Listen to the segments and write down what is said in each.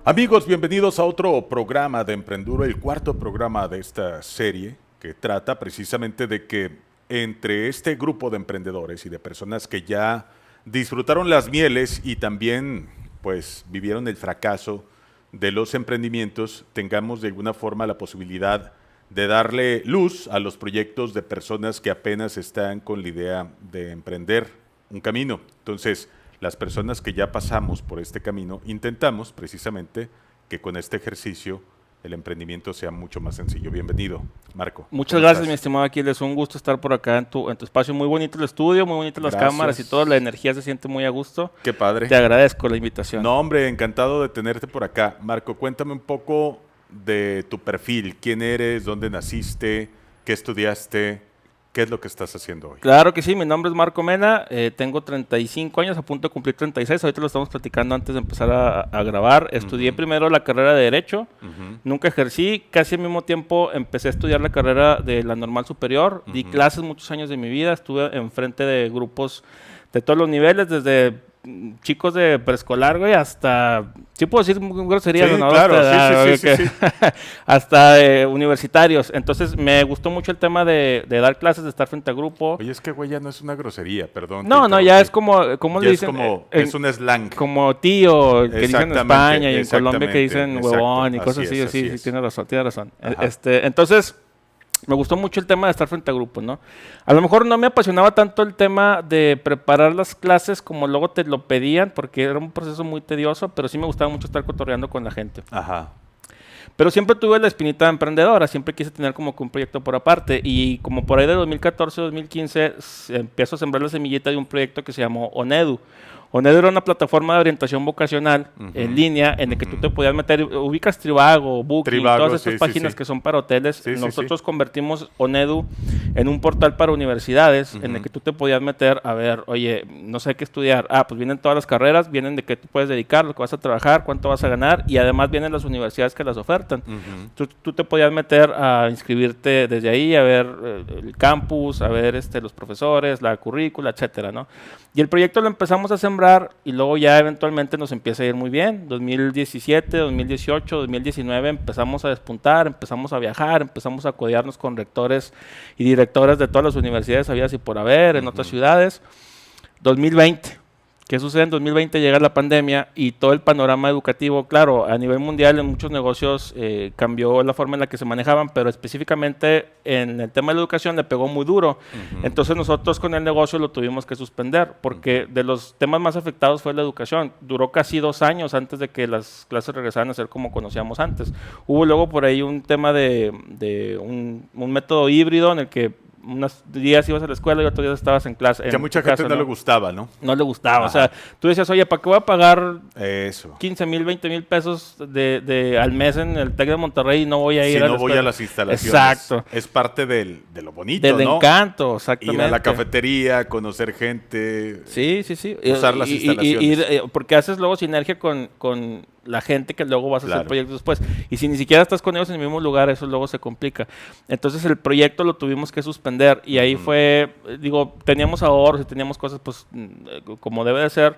Amigos, bienvenidos a otro programa de Emprenduro, el cuarto programa de esta serie que trata precisamente de que entre este grupo de emprendedores y de personas que ya disfrutaron las mieles y también pues vivieron el fracaso de los emprendimientos, tengamos de alguna forma la posibilidad de darle luz a los proyectos de personas que apenas están con la idea de emprender un camino. Entonces, las personas que ya pasamos por este camino, intentamos precisamente que con este ejercicio el emprendimiento sea mucho más sencillo. Bienvenido, Marco. Muchas gracias, mi estimado Aquiles. Un gusto estar por acá en tu espacio. Muy bonito el estudio, muy bonitas las cámaras y todo. La energía se siente muy a gusto. Qué padre. Te agradezco la invitación. No, hombre, encantado de tenerte por acá. Marco, cuéntame un poco de tu perfil. ¿Quién eres? ¿Dónde naciste? ¿Qué estudiaste? ¿Qué es lo que estás haciendo hoy? Claro que sí, mi nombre es Marco Mena, tengo 35 años, a punto de cumplir 36, ahorita lo estamos platicando antes de empezar a grabar. Estudié primero la carrera de Derecho, nunca ejercí, casi al mismo tiempo empecé a estudiar la carrera de la Normal Superior, di clases muchos años de mi vida, estuve enfrente de grupos de todos los niveles, desde chicos de preescolar, güey, hasta, sí puedo decir groserías, sí, ¿no? Claro, hasta, sí. hasta universitarios. Entonces me gustó mucho el tema de dar clases, de estar frente a grupo. Oye, es que güey ya no es una grosería, perdón. No, ya es como le dicen. Es un slang. Como tío, que dicen en España y en Colombia que dicen huevón y cosas así. Sí, tiene razón. Entonces, me gustó mucho el tema de estar frente a grupos, ¿no? A lo mejor no me apasionaba tanto el tema de preparar las clases como luego te lo pedían, porque era un proceso muy tedioso, pero sí me gustaba mucho estar cotorreando con la gente. Ajá. Pero siempre tuve la espinita emprendedora, siempre quise tener como que un proyecto por aparte, y como por ahí de 2014-2015 empiezo a sembrar la semillita de un proyecto que se llamó Onedu. Onedu era una plataforma de orientación vocacional en línea en el que tú te podías meter, ubicas Trivago, Booking, todas estas páginas que son para hoteles. Nosotros convertimos Onedu en un portal para universidades en el que tú te podías meter a ver, oye, no sé qué estudiar. Pues vienen todas las carreras, vienen de qué tú puedes dedicar, lo que vas a trabajar, cuánto vas a ganar, y además vienen las universidades que las ofertan. Tú te podías meter a inscribirte desde ahí, a ver el campus, a ver los profesores, la currícula, etcétera, ¿no? Y el proyecto lo empezamos a sembrar y luego ya eventualmente nos empieza a ir muy bien. 2017, 2018, 2019 empezamos a despuntar, empezamos a viajar, empezamos a codearnos con rectores y directores de todas las universidades habidas y por haber en otras ciudades. 2020. ¿Qué sucede? En 2020 llega la pandemia y todo el panorama educativo, claro, a nivel mundial en muchos negocios cambió la forma en la que se manejaban, pero específicamente en el tema de la educación le pegó muy duro. Entonces nosotros con el negocio lo tuvimos que suspender porque de los temas más afectados fue la educación. Duró casi 2 años antes de que las clases regresaran a ser como conocíamos antes. Hubo luego por ahí un tema de un método híbrido en el que unos días ibas a la escuela y otros días estabas en clase. Que a mucha gente no le gustaba, ¿no? No le gustaba. Ajá. O sea, tú decías, oye, ¿para qué voy a pagar eso 15,000, 20,000 pesos al mes en el TEC de Monterrey y no voy a ir a la escuela? Si no voy a las instalaciones. Exacto. Es parte de lo bonito, del ¿no? encanto, exactamente. Ir a la cafetería, conocer gente. Sí. Usar las instalaciones. Porque haces luego sinergia con la gente que luego vas a hacer proyectos después. Y si ni siquiera estás con ellos en el mismo lugar, eso luego se complica. Entonces el proyecto lo tuvimos que suspender y ahí fue, teníamos ahorros y teníamos cosas pues como debe de ser.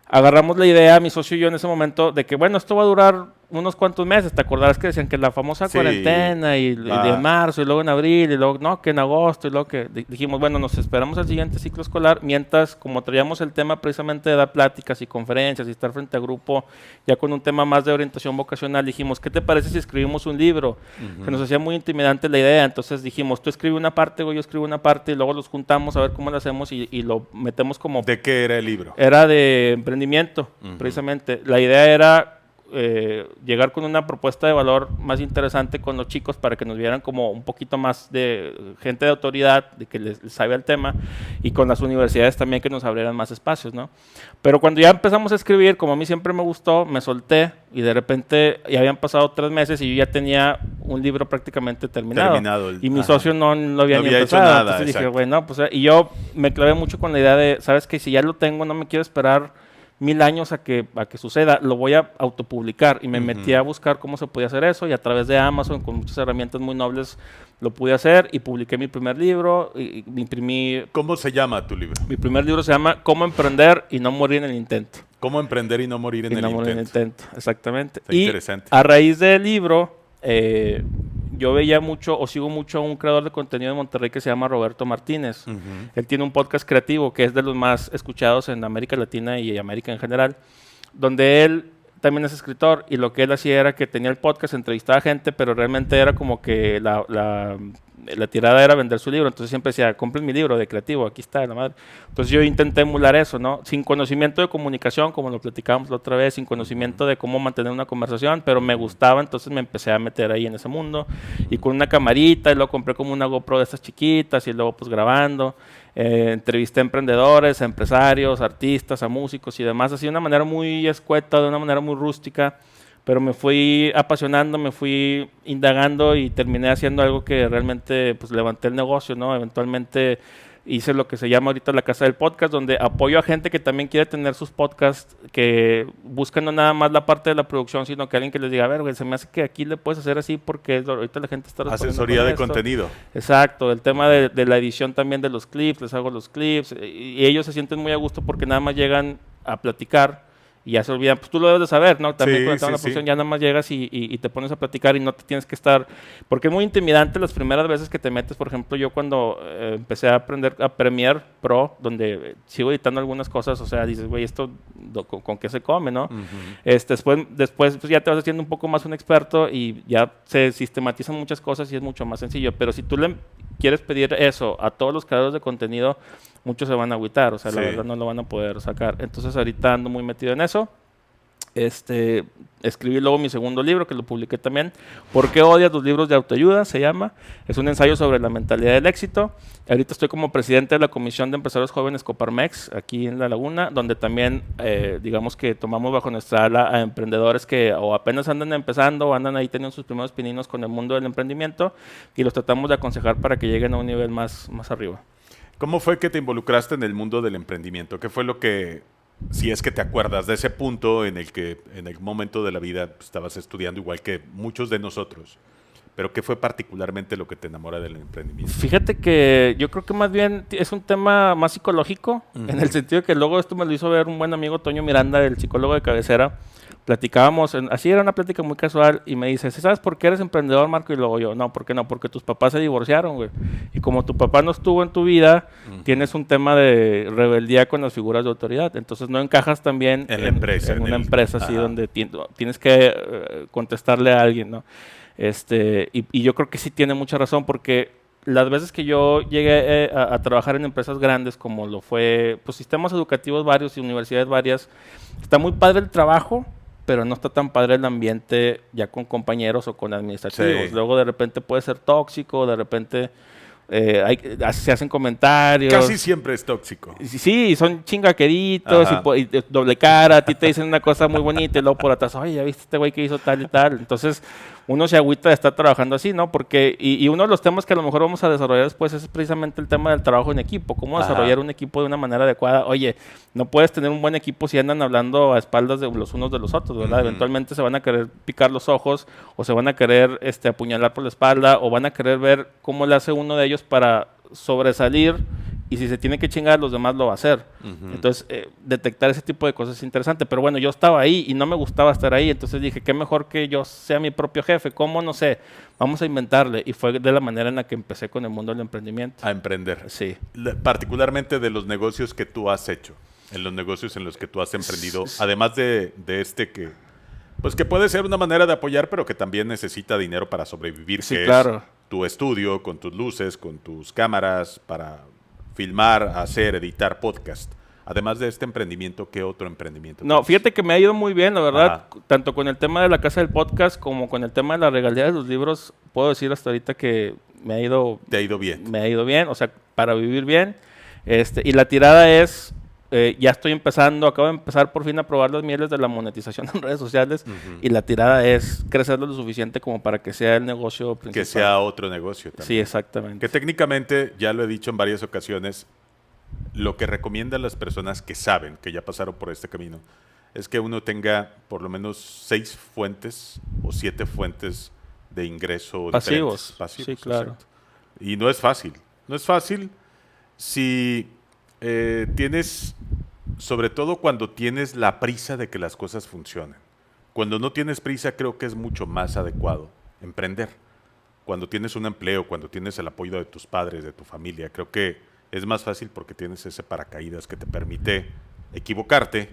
Agarramos la idea, mi socio y yo en ese momento, de que bueno, esto va a durar unos cuantos meses. ¿Te acordarás que decían que la famosa cuarentena y de marzo y luego en abril y luego no, que en agosto y luego que dijimos, bueno, nos esperamos al siguiente ciclo escolar, mientras como traíamos el tema precisamente de dar pláticas y conferencias y estar frente a grupo, ya con un tema más de orientación vocacional, dijimos, ¿qué te parece si escribimos un libro? Que nos hacía muy intimidante la idea, entonces dijimos, tú escribe una parte, yo escribo una parte y luego los juntamos a ver cómo lo hacemos y lo metemos como... ¿De qué era el libro? Era de emprendimiento, precisamente. La idea era llegar con una propuesta de valor más interesante con los chicos para que nos vieran como un poquito más de gente de autoridad, de que les sabe el tema, y con las universidades también que nos abrieran más espacios, ¿no? Pero cuando ya empezamos a escribir, como a mí siempre me gustó, me solté y de repente ya habían pasado 3 meses y yo ya tenía un libro prácticamente terminado y mi socio no lo había ni empezado. Nada, entonces dije, bueno, pues y yo me clavé mucho con la idea de, ¿sabes qué? Si ya lo tengo, no me quiero esperar 1000 años a que suceda, lo voy a autopublicar y me metí a buscar cómo se podía hacer eso y a través de Amazon con muchas herramientas muy nobles lo pude hacer y publiqué mi primer libro y imprimí... ¿Cómo se llama tu libro? Mi primer libro se llama Cómo emprender y no morir en el intento. ¿Cómo emprender y no morir en Y el no morir en el intento? intento, exactamente. Está Y interesante. a raíz del libro, yo veía mucho o sigo mucho a un creador de contenido de Monterrey que se llama Roberto Martínez. Ujú. Él tiene un podcast creativo que es de los más escuchados en América Latina y América en general, donde él también es escritor y lo que él hacía era que tenía el podcast, entrevistaba gente, pero realmente era como que la tirada era vender su libro. Entonces siempre decía, compren mi libro de creativo, aquí está, la madre. Entonces yo intenté emular eso, ¿no? Sin conocimiento de comunicación, como lo platicábamos la otra vez, sin conocimiento de cómo mantener una conversación, pero me gustaba, entonces me empecé a meter ahí en ese mundo. Y con una camarita, y luego compré como una GoPro de estas chiquitas, y luego pues grabando. Entrevisté a emprendedores, a empresarios, a artistas, a músicos y demás, así de una manera muy escueta, de una manera muy rústica, pero me fui apasionando, me fui indagando y terminé haciendo algo que realmente pues levanté el negocio, ¿no? Eventualmente hice lo que se llama ahorita la Casa del Podcast, donde apoyo a gente que también quiere tener sus podcasts, que buscan no nada más la parte de la producción, sino que alguien que les diga, a ver, güey, se me hace que aquí le puedes hacer así porque ahorita la gente está respondiendo Asesoría con de esto. contenido. Exacto, el tema de la edición también de los clips, les hago los clips y ellos se sienten muy a gusto porque nada más llegan a platicar y ya se olvidan. Pues tú lo debes de saber, ¿no? También Sí, con el tema de la sí, producción sí. ya nada más llegas y te pones a platicar y no te tienes que estar... Porque es muy intimidante las primeras veces que te metes. Por ejemplo, yo cuando empecé a aprender a Premiere Pro, donde sigo editando algunas cosas, o sea, dices, güey, ¿esto con qué se come, no? Ujú. Después pues ya te vas haciendo un poco más un experto y ya se sistematizan muchas cosas y es mucho más sencillo. Pero si tú le quieres pedir eso a todos los creadores de contenido, muchos se van a agüitar, o sea, Sí. la verdad no lo van a poder sacar. Entonces ahorita ando muy metido en eso. Escribí luego mi segundo libro, que lo publiqué también, ¿Por qué odias los libros de autoayuda? Se llama. Es un ensayo sobre la mentalidad del éxito. Ahorita estoy como presidente de la Comisión de Empresarios Jóvenes Coparmex, aquí en La Laguna, donde también, digamos que tomamos bajo nuestra ala a emprendedores que o apenas andan empezando o andan ahí teniendo sus primeros pininos con el mundo del emprendimiento y los tratamos de aconsejar para que lleguen a un nivel más arriba. ¿Cómo fue que te involucraste en el mundo del emprendimiento? ¿Qué fue lo que, si es que te acuerdas de ese punto en el que en el momento de la vida estabas estudiando igual que muchos de nosotros, pero qué fue particularmente lo que te enamora del emprendimiento? Fíjate que yo creo que más bien es un tema más psicológico, en el sentido de que luego esto me lo hizo ver un buen amigo, Toño Miranda, el psicólogo de cabecera. Platicábamos, así era una plática muy casual, y me dice, ¿sí sabes por qué eres emprendedor, Marco? Y luego yo, no, ¿por qué no? Porque tus papás se divorciaron, güey. Y como tu papá no estuvo en tu vida, tienes un tema de rebeldía con las figuras de autoridad. Entonces no encajas también En la empresa, en en una el- empresa así Ajá. donde tienes que contestarle a alguien, ¿no? Y yo creo que sí tiene mucha razón porque las veces que yo llegué a trabajar en empresas grandes, como lo fue, pues sistemas educativos varios y universidades varias, está muy padre el trabajo, pero no está tan padre el ambiente ya con compañeros o con administrativos. Sí. Luego de repente puede ser tóxico, de repente se hacen comentarios. Casi siempre es tóxico. Sí, son chingaqueritos Ajá. y doble cara, a ti te dicen una cosa muy bonita y luego por atrás, oye, ¿ya viste este güey que hizo tal y tal? Entonces, uno se agüita de estar trabajando así, ¿no? Porque, y uno de los temas que a lo mejor vamos a desarrollar después es precisamente el tema del trabajo en equipo, cómo Ajá. desarrollar un equipo de una manera adecuada. Oye, no puedes tener un buen equipo si andan hablando a espaldas de los unos de los otros, ¿verdad? Ujú. Eventualmente se van a querer picar los ojos o se van a querer apuñalar por la espalda o van a querer ver cómo le hace uno de ellos para sobresalir y si se tiene que chingar a los demás lo va a hacer. Ujú. Entonces, detectar ese tipo de cosas es interesante. Pero bueno, yo estaba ahí y no me gustaba estar ahí. Entonces dije, qué mejor que yo sea mi propio jefe. ¿Cómo? No sé. Vamos a inventarle. Y fue de la manera en la que empecé con el mundo del emprendimiento. A emprender. Sí. Particularmente de los negocios que tú has hecho, en los negocios en los que tú has emprendido, además de que, pues que puede ser una manera de apoyar, pero que también necesita dinero para sobrevivir, Sí, que claro. es tu estudio, con tus luces, con tus cámaras, para filmar, hacer, editar podcast. Además de este emprendimiento, ¿qué otro emprendimiento No, tienes? fíjate que me ha ido muy bien, la verdad. Ajá. Tanto con el tema de la casa del podcast como con el tema de la regalía de los libros. Puedo decir hasta ahorita que me ha ido Te ha ido bien. me ha ido bien, o sea, para vivir bien. Y la tirada es, ya estoy empezando, acabo de empezar por fin a probar las mieles de la monetización en redes sociales Ujú. y la tirada es crecerlo lo suficiente como para que sea el negocio principal. Que sea otro negocio también. Sí, exactamente. Que técnicamente, ya lo he dicho en varias ocasiones, lo que recomiendan las personas que saben, que ya pasaron por este camino, es que uno tenga por lo menos 6 fuentes o 7 fuentes de ingreso Pasivos. diferentes. Pasivos, Sí, claro. exacto. Y no es fácil. No es fácil si tienes sobre todo cuando tienes la prisa de que las cosas funcionen. Cuando no tienes prisa, creo que es mucho más adecuado emprender. Cuando tienes un empleo, cuando tienes el apoyo de tus padres, de tu familia, creo que es más fácil porque tienes ese paracaídas que te permite equivocarte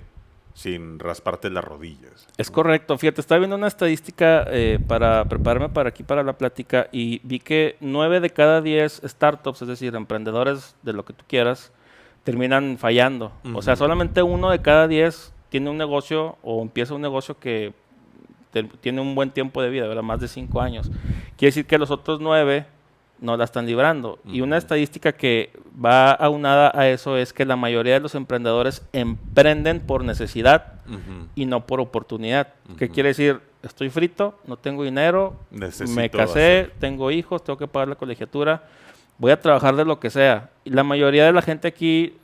sin rasparte las rodillas. Es correcto. Fíjate, estaba viendo una estadística para prepararme para aquí, para la plática, y vi que 9 de cada 10 startups, es decir, emprendedores de lo que tú quieras, terminan fallando. O sea, solamente 1 de cada 10 tiene un negocio o empieza un negocio que tiene un buen tiempo de vida, ¿verdad? Más de 5 años. Quiere decir que los otros 9 no la están librando. Y una estadística que va aunada a eso es que la mayoría de los emprendedores emprenden por necesidad y no por oportunidad. ¿Qué quiere decir? Estoy frito, no tengo dinero, me casé, tengo hijos, tengo que pagar la colegiatura, voy a trabajar de lo que sea. Y la mayoría de la gente aquí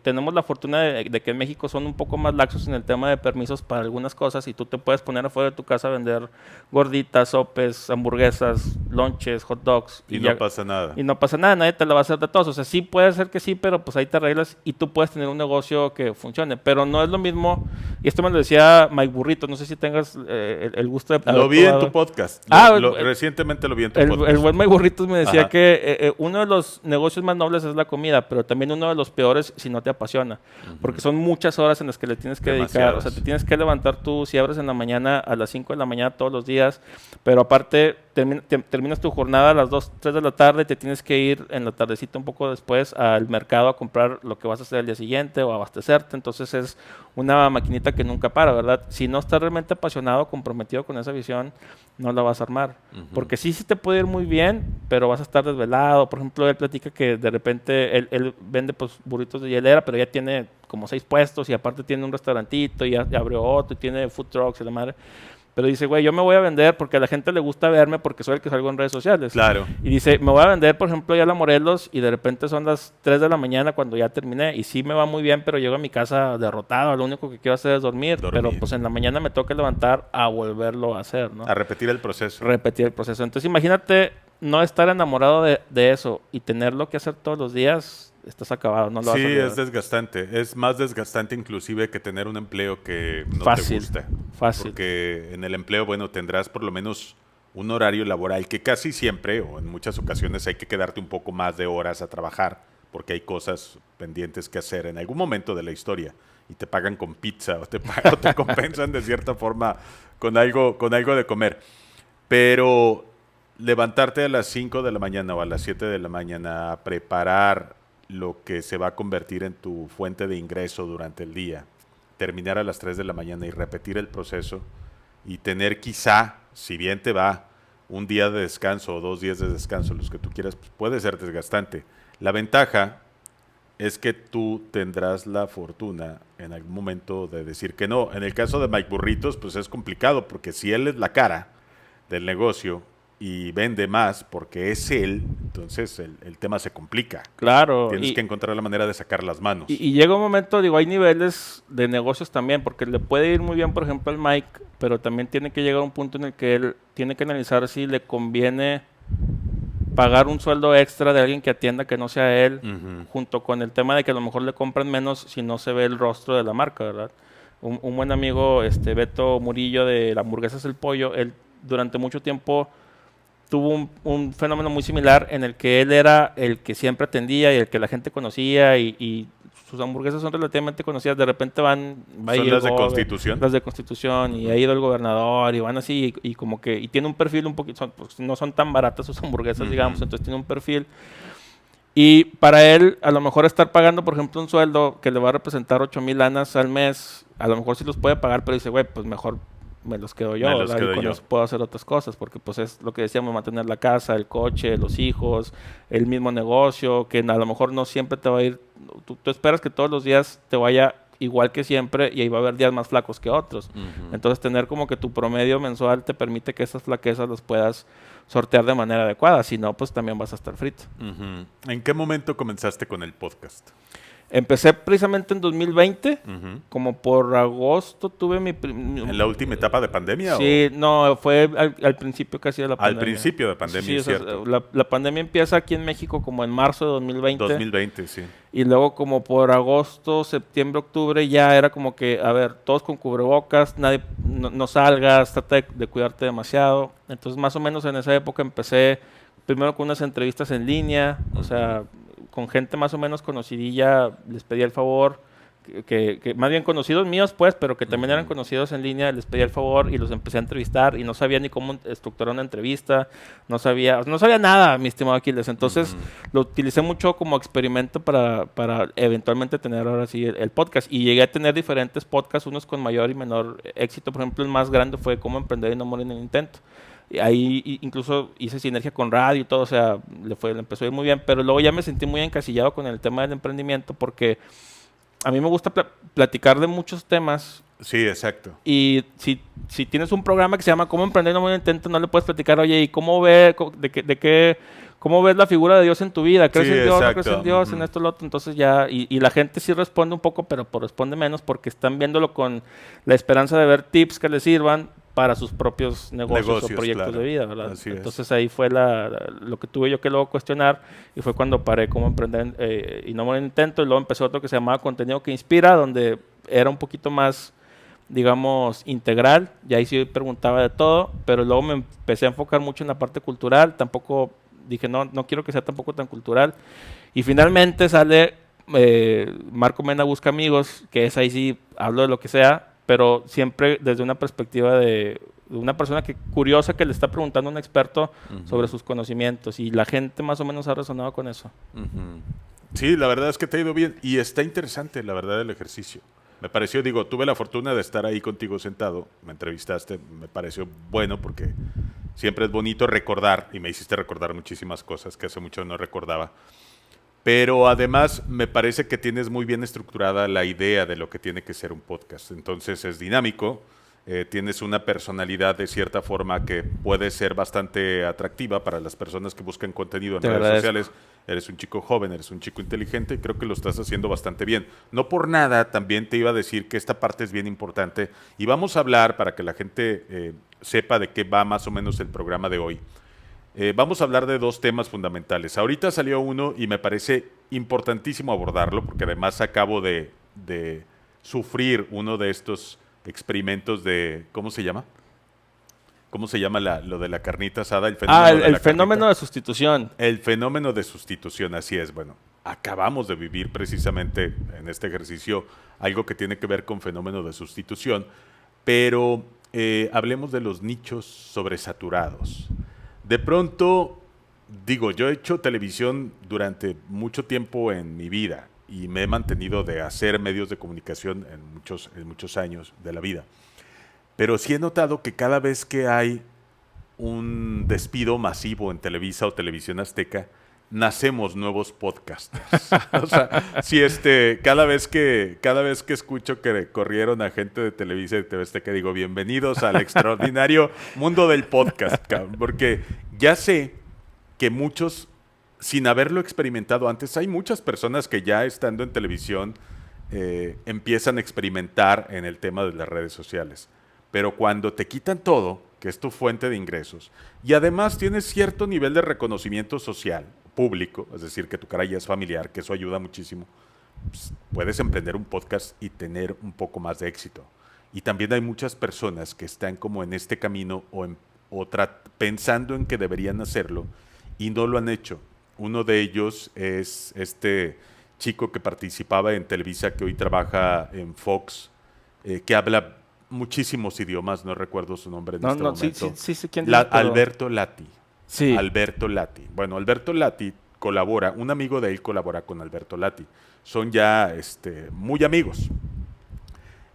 tenemos la fortuna de que en México son un poco más laxos en el tema de permisos para algunas cosas y tú te puedes poner afuera de tu casa a vender gorditas, sopes, hamburguesas, lonches, hot dogs. Y no pasa nada. Y no pasa nada, nadie te la va a hacer de todos. O sea, sí puede ser que sí, pero pues ahí te arreglas y tú puedes tener un negocio que funcione. Pero no es lo mismo, y esto me lo decía Mike Burrito, no sé si tengas el gusto de... Lo vi en tu podcast. Recientemente lo vi en tu podcast. El buen Mike Burritos me decía que uno de los negocios más nobles es la comida, pero también uno de los peores si no te apasiona, porque son muchas horas en las que le tienes que dedicar, o sea, te tienes que levantar tú, si abres en la mañana, a las 5 de la mañana todos los días, pero aparte terminas tu jornada a las 2, 3 de la tarde, te tienes que ir en la tardecita un poco después al mercado a comprar lo que vas a hacer el día siguiente o abastecerte, entonces es una maquinita que nunca para, ¿verdad? Si no estás realmente apasionado, comprometido con esa visión, no la vas a armar, porque sí te puede ir muy bien, pero vas a estar desvelado. Por ejemplo, él platica que de repente él vende pues burritos de hielera, pero ya tiene como 6 puestos y aparte tiene un restaurantito y ya abrió otro y tiene food trucks y la madre. Pero dice, güey, yo me voy a vender porque a la gente le gusta verme porque soy el que salgo en redes sociales. Claro. Y dice, me voy a vender, por ejemplo, ya a la Morelos y de repente son las 3 de la mañana cuando ya terminé. Y sí me va muy bien, pero llego a mi casa derrotado. Lo único que quiero hacer es dormir. Pero pues en la mañana me toca levantar a volverlo a hacer, ¿no? A repetir el proceso. Repetir el proceso. Entonces imagínate no estar enamorado de eso y tenerlo que hacer todos los días, estás acabado, no lo vas a olvidar. Es desgastante. Es más desgastante inclusive que tener un empleo que no te gusta. Fácil. Porque en el empleo, bueno, tendrás por lo menos un horario laboral que casi siempre o en muchas ocasiones hay que quedarte un poco más de horas a trabajar porque hay cosas pendientes que hacer en algún momento de la historia y te pagan con pizza o te compensan de cierta forma con algo de comer. Pero levantarte a las 5 de la mañana o a las 7 de la mañana a preparar lo que se va a convertir en tu fuente de ingreso durante el día, terminar a las 3 de la mañana y repetir el proceso y tener quizá, si bien te va, un día de descanso o 2 días de descanso, los que tú quieras, pues puede ser desgastante. La ventaja es que tú tendrás la fortuna en algún momento de decir que no. En el caso de Mike Burritos, pues es complicado porque si él es la cara del negocio y vende más porque es él, entonces el tema se complica. Claro. Tienes que encontrar la manera de sacar las manos. Y llega un momento, digo, hay niveles de negocios también, porque le puede ir muy bien, por ejemplo, al Mike, pero también tiene que llegar a un punto en el que él tiene que analizar si le conviene pagar un sueldo extra de alguien que atienda que no sea él, junto con el tema de que a lo mejor le compran menos si no se ve el rostro de la marca, ¿verdad? Un buen amigo, Beto Murillo de la Hamburguesas El Pollo, él durante mucho tiempo tuvo un fenómeno muy similar en el que él era el que siempre atendía y el que la gente conocía y sus hamburguesas son relativamente conocidas. De repente son las de Constitución. Las de Constitución y ha ido el gobernador y van así y como que y tiene un perfil un poquito, pues, no son tan baratas sus hamburguesas, digamos, entonces tiene un perfil. Y para él, a lo mejor estar pagando, por ejemplo, un sueldo que le va a representar 8,000 lanas al mes, a lo mejor sí los puede pagar, pero dice, güey, pues mejor me los quedo yo, y con eso puedo hacer otras cosas, porque pues es lo que decíamos, mantener la casa, el coche, los hijos, el mismo negocio, que a lo mejor no siempre te va a ir, tú esperas que todos los días te vaya igual que siempre y ahí va a haber días más flacos que otros. Entonces tener como que tu promedio mensual te permite que esas flaquezas las puedas sortear de manera adecuada, si no, pues también vas a estar frito. ¿En qué momento comenzaste con el podcast? Empecé precisamente en 2020, Ujú. como por agosto tuve mi... ¿En la última etapa de pandemia Sí, no, fue al principio casi de la al pandemia. principio de Sí, pandemia, sí, es o sea, cierto? la pandemia empieza aquí en México como en marzo de 2020 2020, sí. y luego como por agosto, septiembre, octubre ya era como que, a ver, todos con cubrebocas, nadie, no salgas, trata de cuidarte demasiado. Entonces más o menos en esa época empecé primero con unas entrevistas en línea, o sea, con gente más o menos conocidilla, les pedía el favor, que más bien conocidos míos, pues, pero que también eran Ujú. conocidos en línea, les pedía el favor y los empecé a entrevistar y no sabía ni cómo estructurar una entrevista, no sabía nada, mi estimado Aquiles. Entonces, Ujú. lo utilicé mucho como experimento para eventualmente tener ahora sí el podcast. Y llegué a tener diferentes podcasts, unos con mayor y menor éxito. Por ejemplo, el más grande fue Cómo emprender y no morir en el intento. Y ahí incluso hice sinergia con radio y todo, o sea, le empezó a ir muy bien, pero luego ya me sentí muy encasillado con el tema del emprendimiento porque a mí me gusta platicar de muchos temas Sí, exacto. y si tienes un programa que se llama Cómo emprender no morir en el intento, no le puedes platicar, oye, ¿y cómo ves, cómo ves la figura de Dios en tu vida? ¿Crees Sí, en Dios, no crees en exacto. Dios, en Ujú. esto, lo otro? Entonces ya, y la gente sí responde un poco, pero responde menos porque están viéndolo con la esperanza de ver tips que les sirvan para sus propios negocios o proyectos Claro. de vida, ¿verdad? Así es. Entonces ahí fue lo que tuve yo que luego cuestionar y fue cuando paré Cómo emprender y no morir en el intento y luego empezó otro que se llamaba Contenido que Inspira, donde era un poquito más, digamos, integral, y ahí sí preguntaba de todo, pero luego me empecé a enfocar mucho en la parte cultural, tampoco dije, no quiero que sea tampoco tan cultural, y finalmente sale Marco Mena Busca Amigos, que es ahí sí, hablo de lo que sea, pero siempre desde una perspectiva de una persona curiosa que le está preguntando a un experto sobre Ujú. sus conocimientos, y la gente más o menos ha resonado con eso. Ujú. Sí, la verdad es que te ha ido bien y está interesante, la verdad, el ejercicio. Me pareció, digo, tuve la fortuna de estar ahí contigo sentado, me entrevistaste, me pareció bueno porque siempre es bonito recordar y me hiciste recordar muchísimas cosas que hace mucho no recordaba. Pero además me parece que tienes muy bien estructurada la idea de lo que tiene que ser un podcast. Entonces es dinámico, tienes una personalidad de cierta forma que puede ser bastante atractiva para las personas que buscan contenido en Te redes agradezco. sociales. Eres un chico joven, eres un chico inteligente y creo que lo estás haciendo bastante bien. No por nada, también te iba a decir que esta parte es bien importante y vamos a hablar para que la gente sepa de qué va más o menos el programa de hoy. Vamos a hablar de dos temas fundamentales. Ahorita salió uno y me parece importantísimo abordarlo porque además acabo de sufrir uno de estos experimentos de, ¿cómo se llama? ¿Cómo se llama lo de la carnita asada? El Ah, fenómeno de el la fenómeno carnita. de sustitución. El fenómeno de sustitución, así es. Bueno, acabamos de vivir precisamente en este ejercicio algo que tiene que ver con fenómeno de sustitución, pero hablemos de los nichos sobresaturados. De pronto, digo, yo he hecho televisión durante mucho tiempo en mi vida y me he mantenido de hacer medios de comunicación en muchos años de la vida. Pero sí he notado que cada vez que hay un despido masivo en Televisa o Televisión Azteca, nacemos nuevos podcasters. O sea, si cada vez que escucho que corrieron a gente de Televisa y TV Azteca, digo, bienvenidos al extraordinario mundo del podcast, cabrón, porque ya sé que muchos, sin haberlo experimentado antes, hay muchas personas que ya estando en televisión empiezan a experimentar en el tema de las redes sociales. Pero cuando te quitan todo, que es tu fuente de ingresos, y además tienes cierto nivel de reconocimiento social, público, es decir, que tu cara ya es familiar, que eso ayuda muchísimo, pues, puedes emprender un podcast y tener un poco más de éxito. Y también hay muchas personas que están como en este camino pensando en que deberían hacerlo y no lo han hecho. Uno de ellos es este chico que participaba en Televisa, que hoy trabaja en Fox, que habla muchísimos idiomas, no recuerdo su nombre en No, este no, sí, sí, momento. sí, sí, ¿quién dices? Pero Alberto Lati. sí, Alberto Lati. Bueno, Alberto Lati colabora, un amigo de él colabora con Alberto Lati. Son ya muy amigos.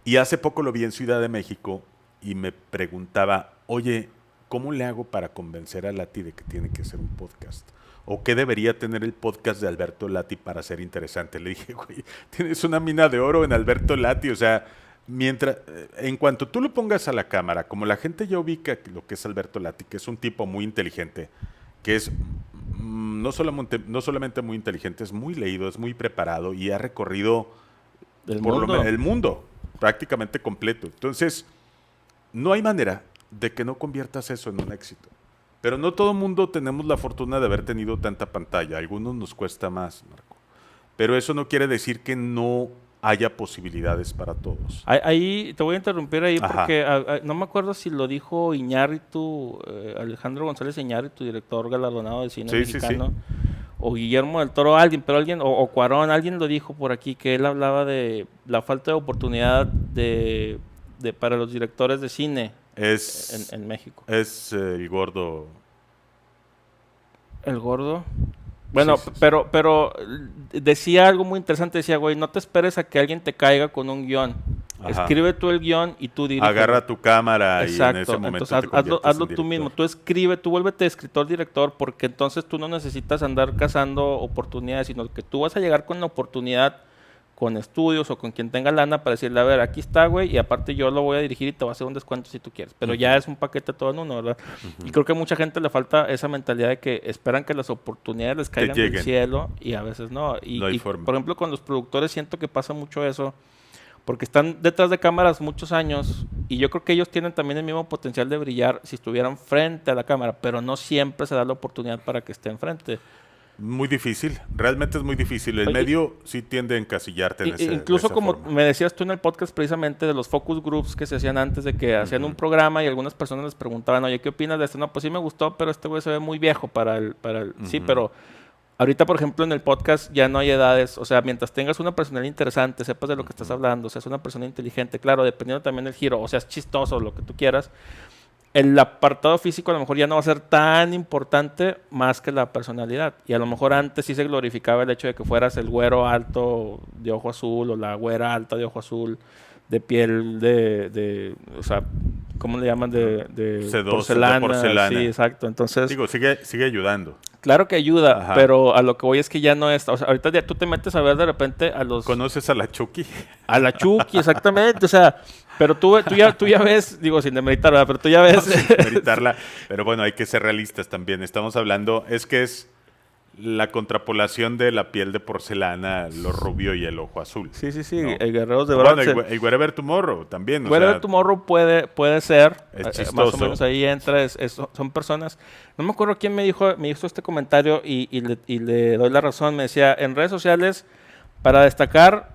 Y hace poco lo vi en Ciudad de México y me preguntaba, oye, ¿cómo le hago para convencer a Lati de que tiene que hacer un podcast? ¿O qué debería tener el podcast de Alberto Lati para ser interesante? Le dije, güey, tienes una mina de oro en Alberto Lati, o sea, en cuanto tú lo pongas a la cámara, como la gente ya ubica lo que es Alberto Lati, que es un tipo muy inteligente, que es no solamente muy inteligente, es muy leído, es muy preparado y ha recorrido el mundo prácticamente completo. Entonces, no hay manera de que no conviertas eso en un éxito. Pero no todo el mundo tenemos la fortuna de haber tenido tanta pantalla. A algunos nos cuesta más, Marco. Pero eso no quiere decir que no haya posibilidades para todos. Ahí te voy a interrumpir ahí. Ajá. Porque no me acuerdo si lo dijo Iñárritu, Alejandro González Iñárritu, director galardonado de cine mexicano, o Guillermo del Toro, o Cuarón, alguien lo dijo por aquí, que él hablaba de la falta de oportunidad para los directores de cine en México. Es el gordo. ¿El gordo? Bueno, sí. Pero decía algo muy interesante, decía, güey, no te esperes a que alguien te caiga con un guión. Ajá. Escribe tú el guión y tú diriges. Agarra tu cámara. Exacto. Y en ese momento entonces hazlo tú mismo. Tú escribe, tú vuélvete escritor, director, porque entonces tú no necesitas andar cazando oportunidades, sino que tú vas a llegar con la oportunidad, con estudios o con quien tenga lana para decirle, a ver, aquí está, güey, y aparte yo lo voy a dirigir y te voy a hacer un descuento si tú quieres. Pero ya es un paquete todo en uno, ¿verdad? Y creo que a mucha gente le falta esa mentalidad de que esperan que las oportunidades les caigan del cielo y a veces no. Y por ejemplo, con los productores siento que pasa mucho eso, porque están detrás de cámaras muchos años y yo creo que ellos tienen también el mismo potencial de brillar si estuvieran frente a la cámara, pero no siempre se da la oportunidad para que estén frente. Muy difícil, realmente es muy difícil. El medio sí tiende a encasillarte en ese. Incluso como me decías tú en el podcast precisamente de los focus groups que se hacían antes, de que hacían un programa y algunas personas les preguntaban, oye, ¿qué opinas de esto? No, pues sí me gustó, pero este güey se ve muy viejo para el... Sí, pero ahorita, por ejemplo, en el podcast ya no hay edades. O sea, mientras tengas una personalidad interesante, sepas de lo que estás hablando, seas una persona inteligente, claro, dependiendo también del giro, o seas chistoso, lo que tú quieras, el apartado físico a lo mejor ya no va a ser tan importante más que la personalidad. Y a lo mejor antes sí se glorificaba el hecho de que fueras el güero alto de ojo azul o la güera alta de ojo azul, de piel o sea, ¿cómo le llaman? De porcelana. De porcelana. Sí, exacto. Entonces, digo, sigue ayudando. Claro que ayuda, ajá, pero a lo que voy es que ya no es... O sea, ahorita ya tú te metes a ver de repente a los... ¿Conoces a la Chucky? A la Chucky, exactamente. O sea, pero tú ya ves... Digo, sin demeritar, ¿verdad? Pero tú ya ves... No, sin demeritarla. Pero bueno, hay que ser realistas también. Estamos hablando... Es la contrapolación de la piel de porcelana, lo rubio y el ojo azul. Sí. ¿No? El Guerreros de Bronce. Bueno, el Wherever Tomorrow también. Wherever Tomorrow puede ser. Es chistoso. Más o menos ahí entra. Son personas... No me acuerdo quién me hizo este comentario y le doy la razón. Me decía, en redes sociales, para destacar,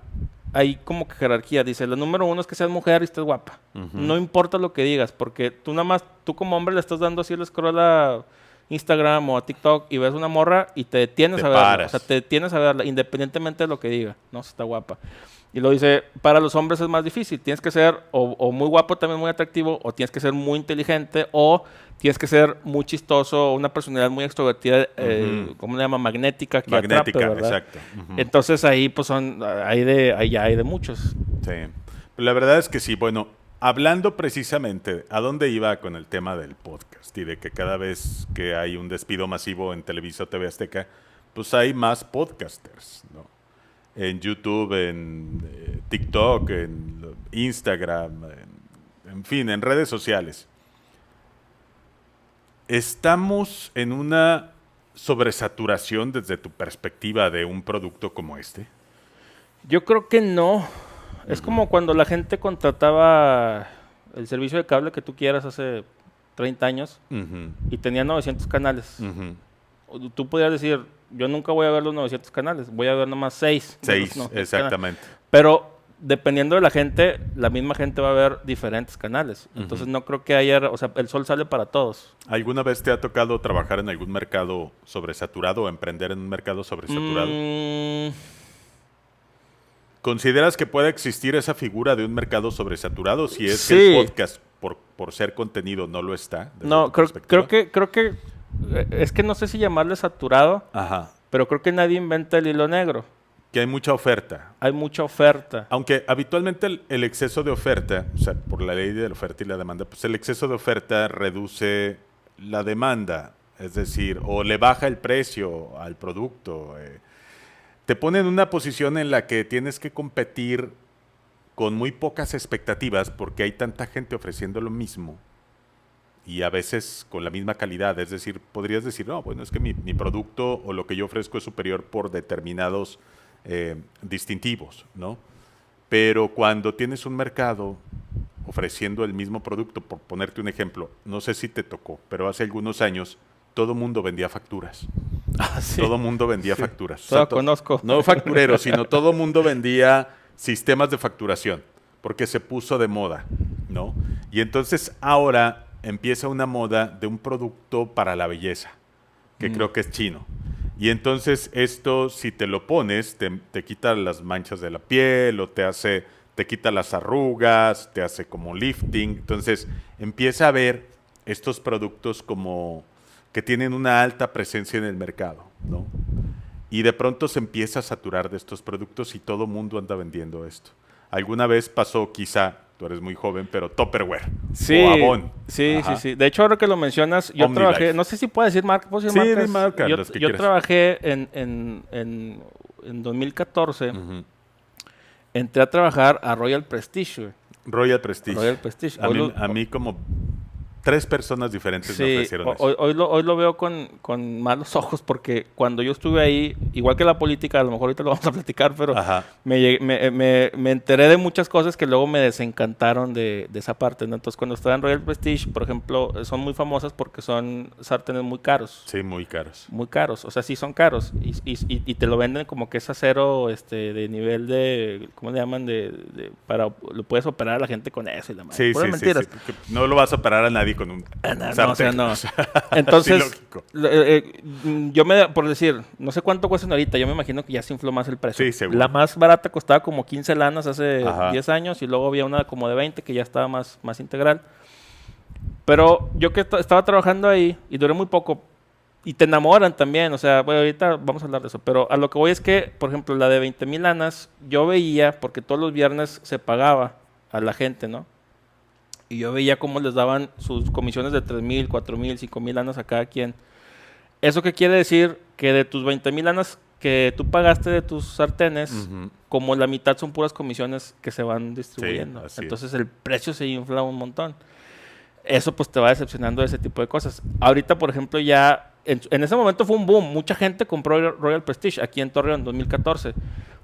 hay como que jerarquía. Dice, lo número uno es que seas mujer y estés guapa. No importa lo que digas, porque tú como hombre le estás dando así el scroll a Instagram o a TikTok y ves una morra y te detienes a verla. O sea, te detienes a verla independientemente de lo que diga. No, si está guapa. Y lo dice, para los hombres es más difícil. Tienes que ser o muy guapo, también muy atractivo, o tienes que ser muy inteligente, o tienes que ser muy chistoso, una personalidad muy extrovertida, ¿cómo le llama? Magnética, que atrape, ¿verdad? Exacto. Entonces ahí pues hay de muchos. Sí. Pero la verdad es que sí, bueno, hablando precisamente a dónde iba con el tema del podcast y de que cada vez que hay un despido masivo en Televisa o TV Azteca, pues hay más podcasters, ¿no? En YouTube, en TikTok, en Instagram, en fin, en redes sociales. ¿Estamos en una sobresaturación desde tu perspectiva de un producto como este? Yo creo que no. Es como cuando la gente contrataba el servicio de cable que tú quieras hace 30 años y tenía 900 canales. Tú podías decir, yo nunca voy a ver los 900 canales, voy a ver nomás 6. 6, exactamente. Pero dependiendo de la gente, la misma gente va a ver diferentes canales. Entonces no creo que haya, o sea, el sol sale para todos. ¿Alguna vez te ha tocado trabajar en algún mercado sobresaturado o emprender en un mercado sobresaturado? ¿Consideras que puede existir esa figura de un mercado sobresaturado si es que el podcast, por ser contenido, no lo está? No, creo que es que no sé si llamarle saturado, pero creo que nadie inventa el hilo negro. Que hay mucha oferta. Hay mucha oferta. Aunque habitualmente el exceso de oferta, o sea, por la ley de la oferta y la demanda, pues el exceso de oferta reduce la demanda, es decir, o le baja el precio al producto. Te pone en una posición en la que tienes que competir con muy pocas expectativas porque hay tanta gente ofreciendo lo mismo y a veces con la misma calidad. Es decir, podrías decir, no, bueno, es que mi producto o lo que yo ofrezco es superior por determinados distintivos, ¿no? Pero cuando tienes un mercado ofreciendo el mismo producto, por ponerte un ejemplo, no sé si te tocó, pero hace algunos años todo mundo vendía facturas. Ah, sí. Todo mundo vendía facturas. Todo conozco. No factureros, sino todo mundo vendía sistemas de facturación, porque se puso de moda, ¿no? Y entonces ahora empieza una moda de un producto para la belleza, que creo que es chino. Y entonces esto, si te lo pones, te quita las manchas de la piel o te quita las arrugas, te hace como lifting. Entonces empieza a ver estos productos como que tienen una alta presencia en el mercado, ¿no? Y de pronto se empieza a saturar de estos productos y todo mundo anda vendiendo esto. Alguna vez pasó, quizá, tú eres muy joven, pero Tupperware Sí, o Avon. sí, Ajá. sí. De hecho, ahora que lo mencionas, yo OmniLife. trabajé, no sé si puedo decir marca, ¿puedo decir Sí, marcas? di marcas, las que Yo quieras. trabajé en 2014, Ujú. entré a trabajar a Royal Prestige, güey. Royal Prestige. Royal Prestige. A mí como 3 personas diferentes me Sí, ofrecieron eso. hoy lo veo con malos ojos porque cuando yo estuve ahí, igual que la política, a lo mejor ahorita lo vamos a platicar, pero Ajá. me enteré de muchas cosas que luego me desencantaron de esa parte, ¿no? Entonces, cuando estaba en Royal Prestige, por ejemplo, son muy famosas porque son sartenes muy caros. Sí, muy caros. Muy caros, o sea, sí son caros y te lo venden como que es acero de nivel de, ¿cómo le llaman? Para, lo puedes operar a la gente con eso y la madre. Sí, Puras sí, mentiras. sí, que no lo vas a operar a nadie con un No, sartén. o sea, no. Entonces, Sí, lógico. por decir, no sé cuánto cuestan ahorita, yo me imagino que ya se infló más el precio. Sí, seguro. La más barata costaba como 15 lanas hace Ajá. 10 años y luego había una como de 20 que ya estaba más integral. Pero yo que estaba trabajando ahí y duré muy poco y te enamoran también, o sea, bueno, ahorita vamos a hablar de eso, pero a lo que voy es que, por ejemplo, la de 20,000 lanas, yo veía, porque todos los viernes se pagaba a la gente, ¿no? Y yo veía cómo les daban sus comisiones de 3,000, 4,000, 5,000 lanas a cada quien. ¿Eso qué quiere decir? Que de tus 20,000 lanas que tú pagaste de tus sartenes, Ujú. como la mitad son puras comisiones que se van distribuyendo. así es. Entonces el precio se infla un montón. Eso pues te va decepcionando de ese tipo de cosas. Ahorita, por ejemplo, ya en ese momento fue un boom. Mucha gente compró Royal Prestige aquí en Torreón en 2014.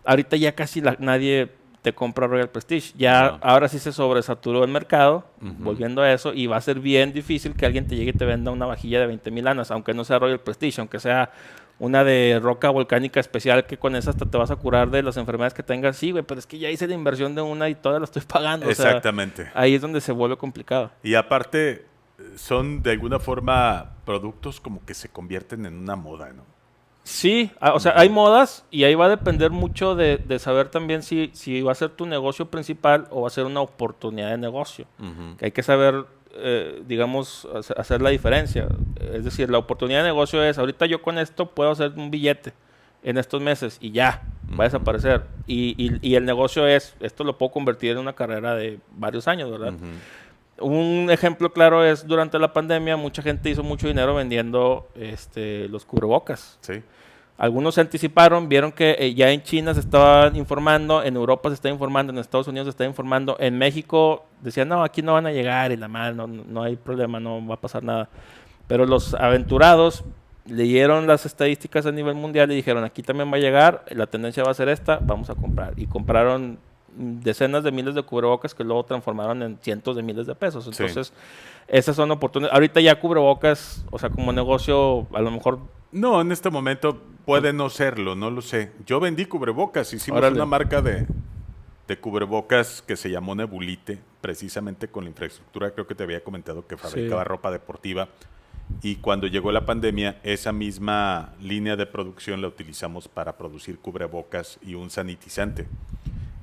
Ahorita ya casi nadie te compra Royal Prestige. Ya No. ahora sí se sobresaturó el mercado, Ujú. volviendo a eso, y va a ser bien difícil que alguien te llegue y te venda una vajilla de 20,000 lanas, aunque no sea Royal Prestige, aunque sea una de roca volcánica especial que con esa hasta te vas a curar de las enfermedades que tengas. Sí, güey, pero es que ya hice la inversión de una y toda la estoy pagando. Exactamente. O sea, ahí es donde se vuelve complicado. Y aparte, son de alguna forma productos como que se convierten en una moda, ¿no? Sí, o sea, hay modas y ahí va a depender mucho de saber también si va a ser tu negocio principal o va a ser una oportunidad de negocio. Ujú. Que hay que saber, digamos, hacer la diferencia. Es decir, la oportunidad de negocio es, ahorita yo con esto puedo hacer un billete en estos meses y ya, va a desaparecer. Y el negocio es, esto lo puedo convertir en una carrera de varios años, ¿verdad? Ujú. Un ejemplo claro es, durante la pandemia, mucha gente hizo mucho dinero vendiendo los cubrebocas. Sí. Algunos se anticiparon, vieron que ya en China se estaban informando, en Europa se está informando, en Estados Unidos se está informando, en México decían, no, aquí no van a llegar y la madre, no hay problema, no va a pasar nada. Pero los aventurados leyeron las estadísticas a nivel mundial y dijeron, aquí también va a llegar, la tendencia va a ser esta, vamos a comprar. Y compraron decenas de miles de cubrebocas que luego transformaron en cientos de miles de pesos. Entonces, esas son oportunidades. Ahorita ya cubrebocas, o sea, como negocio, a lo mejor... No, en este momento puede no serlo, no lo sé. Yo vendí cubrebocas, hicimos Órale. una marca de cubrebocas que se llamó Nebulite, precisamente con la infraestructura, creo que te había comentado que fabricaba ropa deportiva. Y cuando llegó la pandemia, esa misma línea de producción la utilizamos para producir cubrebocas y un sanitizante.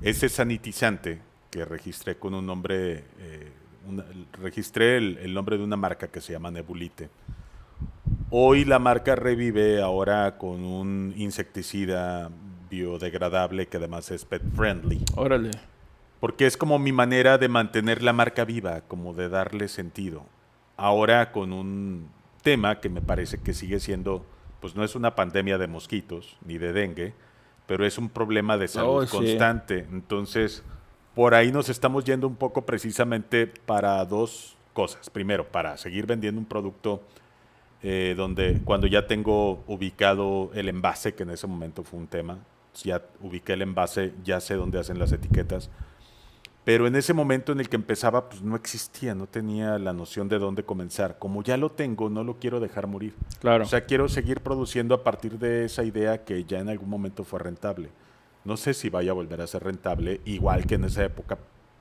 Ese sanitizante que registré con un nombre, registré el nombre de una marca que se llama Nebulite. Hoy la marca revive ahora con un insecticida biodegradable que además es pet friendly. Órale. Porque es como mi manera de mantener la marca viva, como de darle sentido. Ahora con un tema que me parece que sigue siendo, pues no es una pandemia de mosquitos ni de dengue, pero es un problema de salud constante. Entonces, por ahí nos estamos yendo un poco precisamente para dos cosas. Primero, para seguir vendiendo un producto donde cuando ya tengo ubicado el envase, que en ese momento fue un tema, ya ubiqué el envase, ya sé dónde hacen las etiquetas, pero en ese momento en el que empezaba, pues no existía, no tenía la noción de dónde comenzar. Como ya lo tengo, no lo quiero dejar morir. Claro. O sea, quiero seguir produciendo a partir de esa idea que ya en algún momento fue rentable. No sé si vaya a volver a ser rentable, igual que en esa época,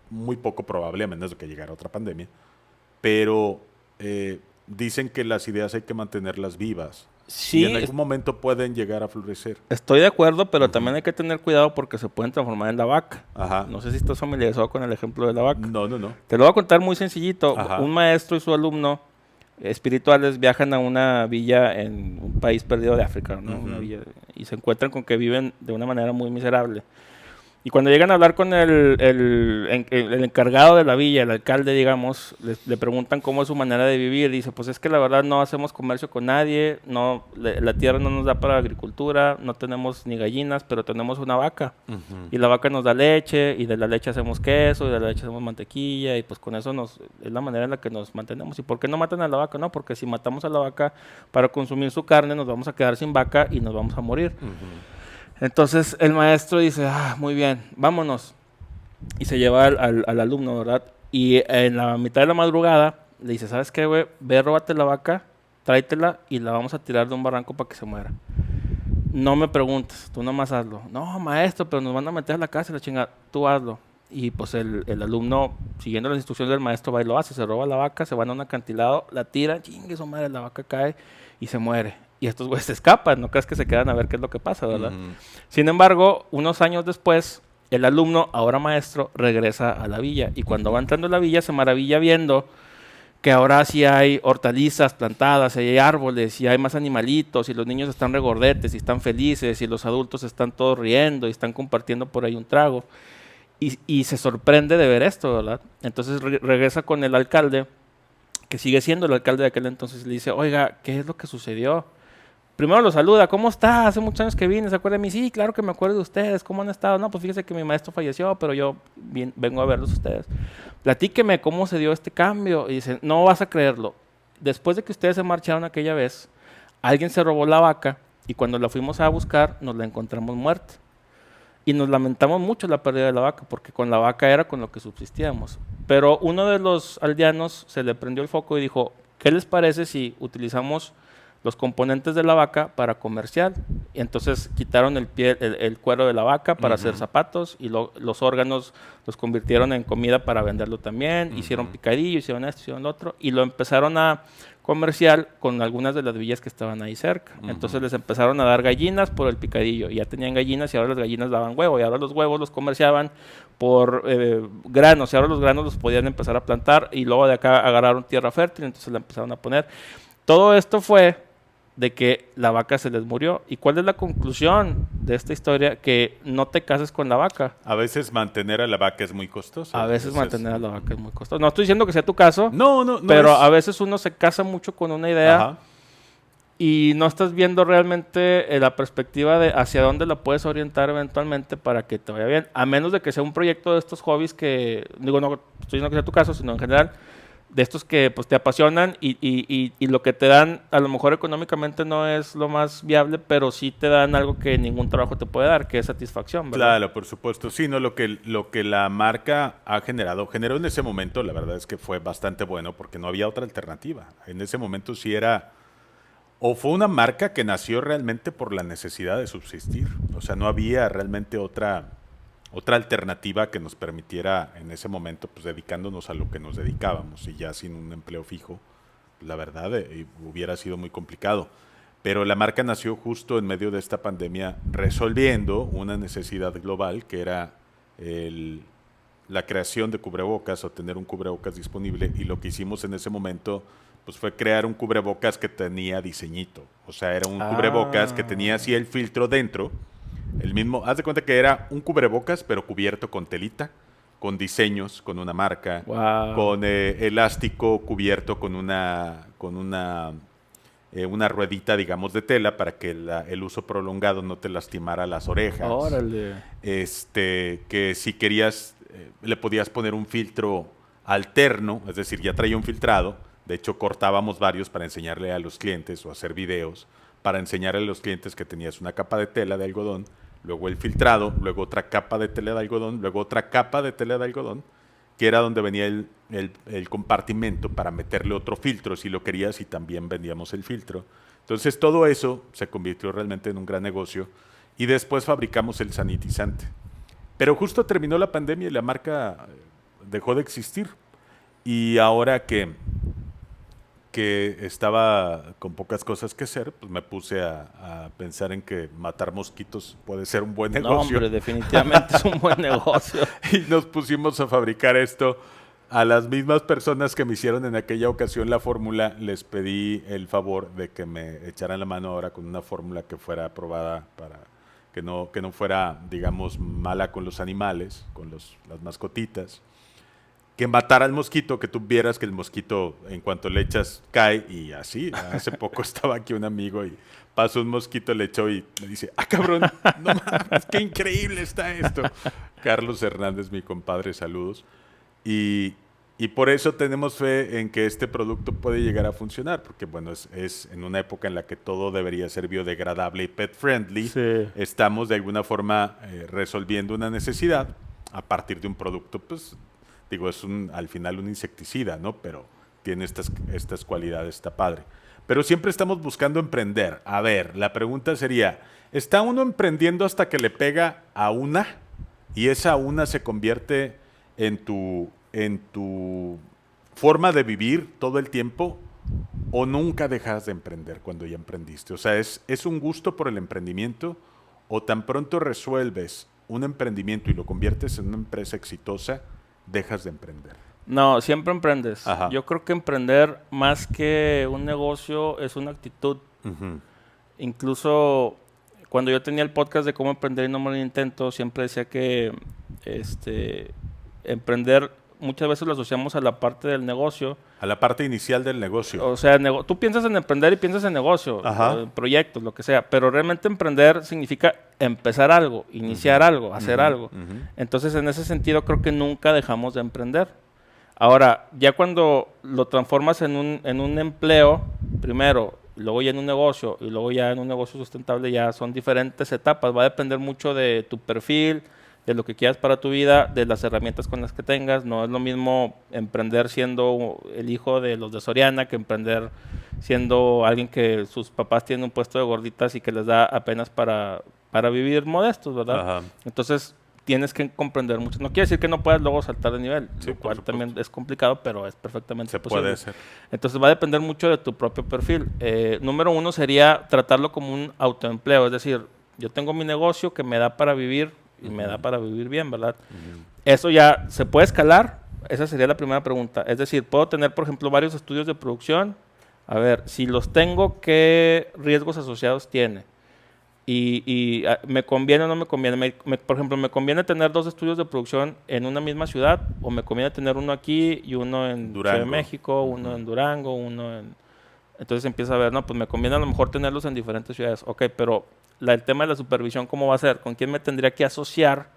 muy poco probable, a menos de que llegara otra pandemia. Pero dicen que las ideas hay que mantenerlas vivas. Sí, Y en algún momento pueden llegar a florecer. estoy de acuerdo, pero también hay que tener cuidado porque se pueden transformar en la vaca. Ajá. No sé si estás familiarizado con el ejemplo de la vaca. No, no, no. Te lo voy a contar muy sencillito. Ajá. Un maestro y su alumno espirituales viajan a una villa en un país perdido de África, ¿no? Una villa, y se encuentran con que viven de una manera muy miserable. Y cuando llegan a hablar con el encargado de la villa, el alcalde, digamos, le preguntan cómo es su manera de vivir. Dice, pues es que la verdad no hacemos comercio con nadie, no, la tierra no nos da para agricultura, no tenemos ni gallinas, pero tenemos una vaca. Y la vaca nos da leche, y de la leche hacemos queso, y de la leche hacemos mantequilla, y pues con eso es la manera en la que nos mantenemos. ¿Y por qué no matan a la vaca? No, porque si matamos a la vaca para consumir su carne, nos vamos a quedar sin vaca y nos vamos a morir. Entonces el maestro dice, muy bien, vámonos. Y se lleva al alumno, ¿verdad? Y en la mitad de la madrugada le dice, ¿sabes qué, güey? Ve, róbate la vaca, tráetela y la vamos a tirar de un barranco para que se muera. No me preguntes, tú nomás hazlo. No, maestro, pero nos van a meter a la casa y la chingada. Tú hazlo. Y pues el alumno, siguiendo las instrucciones del maestro, va y lo hace. Se roba la vaca, se van a un acantilado, la tira, chingue su madre, la vaca cae y se muere. Y estos güeyes se escapan, no crees que se quedan a ver qué es lo que pasa, ¿verdad? Sin embargo, unos años después, el alumno, ahora maestro, regresa a la villa. Y cuando va entrando a la villa, se maravilla viendo que ahora sí hay hortalizas plantadas, hay árboles, y hay más animalitos, y los niños están regordetes, y están felices, y los adultos están todos riendo, y están compartiendo por ahí un trago. Y se sorprende de ver esto, ¿verdad? Entonces regresa con el alcalde, que sigue siendo el alcalde de aquel entonces, y le dice, oiga, ¿qué es lo que sucedió? Primero lo saluda, ¿cómo está? Hace muchos años que vine, ¿se acuerda de mí? Sí, claro que me acuerdo de ustedes, ¿cómo han estado? No, pues fíjese que mi maestro falleció, pero yo vengo a verlos ustedes. Platíqueme cómo se dio este cambio. Y dice, no vas a creerlo. Después de que ustedes se marcharon aquella vez, alguien se robó la vaca y cuando la fuimos a buscar nos la encontramos muerta. Y nos lamentamos mucho la pérdida de la vaca, porque con la vaca era con lo que subsistíamos. Pero uno de los aldeanos se le prendió el foco y dijo, ¿qué les parece si utilizamos los componentes de la vaca para comercial? Y entonces quitaron el cuero de la vaca para hacer zapatos y los órganos los convirtieron en comida para venderlo también. Hicieron picadillo, hicieron esto, hicieron lo otro y lo empezaron a comercial con algunas de las villas que estaban ahí cerca. Entonces les empezaron a dar gallinas por el picadillo y ya tenían gallinas y ahora las gallinas daban huevo y ahora los huevos los comerciaban por granos y ahora los granos los podían empezar a plantar y luego de acá agarraron tierra fértil, entonces la empezaron a poner. Todo esto fue de que la vaca se les murió. ¿Y cuál es la conclusión de esta historia? Que no te cases con la vaca. A veces mantener a la vaca es muy costoso. A veces mantener a la vaca es muy costoso. No estoy diciendo que sea tu caso. No pero es... a veces uno se casa mucho con una idea y no estás viendo realmente la perspectiva de hacia dónde la puedes orientar eventualmente para que te vaya bien. A menos de que sea un proyecto de estos hobbies que, digo, no estoy diciendo que sea tu caso, sino en general, de estos que pues te apasionan y lo que te dan a lo mejor económicamente no es lo más viable, pero sí te dan algo que ningún trabajo te puede dar, que es satisfacción, ¿verdad? Claro, por supuesto. Sí, no, lo que la marca generó en ese momento, la verdad es que fue bastante bueno porque no había otra alternativa. En ese momento sí era, o fue una marca que nació realmente por la necesidad de subsistir. O sea, no había realmente otra alternativa que nos permitiera en ese momento, pues dedicándonos a lo que nos dedicábamos y ya sin un empleo fijo, la verdad hubiera sido muy complicado. Pero la marca nació justo en medio de esta pandemia resolviendo una necesidad global que era la creación de cubrebocas o tener un cubrebocas disponible, y lo que hicimos en ese momento pues fue crear un cubrebocas que tenía diseñito. O sea, era un cubrebocas que tenía así el filtro dentro. El mismo, haz de cuenta que era un cubrebocas, pero cubierto con telita, con diseños, con una marca, con elástico cubierto con una ruedita, digamos, de tela para que el uso prolongado no te lastimara las orejas. ¡Órale! Que si querías, le podías poner un filtro alterno, es decir, ya traía un filtrado. De hecho, cortábamos varios para enseñarle a los clientes o hacer videos para enseñarle a los clientes que tenías una capa de tela de algodón, luego el filtrado, luego otra capa de tela de algodón, luego otra capa de tela de algodón, que era donde venía el compartimento para meterle otro filtro si lo querías, y también vendíamos el filtro. Entonces todo eso se convirtió realmente en un gran negocio, y después fabricamos el sanitizante. Pero justo terminó la pandemia y la marca dejó de existir. Y ahora que estaba con pocas cosas que hacer, pues me puse a pensar en que matar mosquitos puede ser un buen negocio. No, hombre, definitivamente es un buen negocio. Y nos pusimos a fabricar esto. A las mismas personas que me hicieron en aquella ocasión la fórmula, les pedí el favor de que me echaran la mano ahora con una fórmula que fuera aprobada para que no fuera, digamos, mala con los animales, con las mascotitas. Que matara al mosquito, que tú vieras que el mosquito, en cuanto le echas, cae, y así. Hace poco estaba aquí un amigo y pasó un mosquito, le echó y me dice, ¡ah, cabrón! ¡No mames! ¡Qué increíble está esto! Carlos Hernández, mi compadre, saludos. Y por eso tenemos fe en que este producto puede llegar a funcionar, porque bueno, es en una época en la que todo debería ser biodegradable y pet friendly. Sí. Estamos de alguna forma resolviendo una necesidad a partir de un producto, pues, digo, es al final un insecticida, ¿no? Pero tiene estas cualidades, está padre. Pero siempre estamos buscando emprender. A ver, la pregunta sería, ¿está uno emprendiendo hasta que le pega a una y esa una se convierte en tu forma de vivir todo el tiempo, o nunca dejas de emprender cuando ya emprendiste? O sea, ¿es un gusto por el emprendimiento, o tan pronto resuelves un emprendimiento y lo conviertes en una empresa exitosa, dejas de emprender? No, siempre emprendes. Ajá. Yo creo que emprender, más que un negocio, es una actitud. Uh-huh. Incluso cuando yo tenía el podcast de cómo emprender y no me lo intento, siempre decía que emprender muchas veces lo asociamos a la parte del negocio. A la parte inicial del negocio. O sea, tú piensas en emprender y piensas en negocio, proyectos, lo que sea, pero realmente emprender significa empezar algo, iniciar algo, hacer algo. Entonces, en ese sentido, creo que nunca dejamos de emprender. Ahora, ya cuando lo transformas en un empleo, primero, luego ya en un negocio, y luego ya en un negocio sustentable, ya son diferentes etapas. Va a depender mucho de tu perfil, de lo que quieras para tu vida, de las herramientas con las que tengas. No es lo mismo emprender siendo el hijo de los de Soriana que emprender siendo alguien que sus papás tienen un puesto de gorditas y que les da apenas para vivir modestos, ¿verdad? Ajá. Entonces tienes que comprender mucho. No quiere decir que no puedas luego saltar de nivel, Sí, lo por cual supuesto. también es complicado, pero es perfectamente posible. Puede ser. Entonces va a depender mucho de tu propio perfil. Número uno sería tratarlo como un autoempleo, es decir, yo tengo mi negocio que me da para vivir y me da para vivir bien, ¿verdad? Eso ya se puede escalar. Esa sería la primera pregunta. Es decir, puedo tener, por ejemplo, varios estudios de producción. A ver, si los tengo, ¿qué riesgos asociados tiene? Y ¿me conviene o no me conviene? Por ejemplo, ¿me conviene tener 2 estudios de producción en una misma ciudad? ¿O me conviene tener uno aquí y uno en Ciudad de México, uno en Durango, uno en... Entonces empieza a ver, no, pues me conviene a lo mejor tenerlos en diferentes ciudades. Ok, pero el tema de la supervisión, ¿cómo va a ser? ¿Con quién me tendría que asociar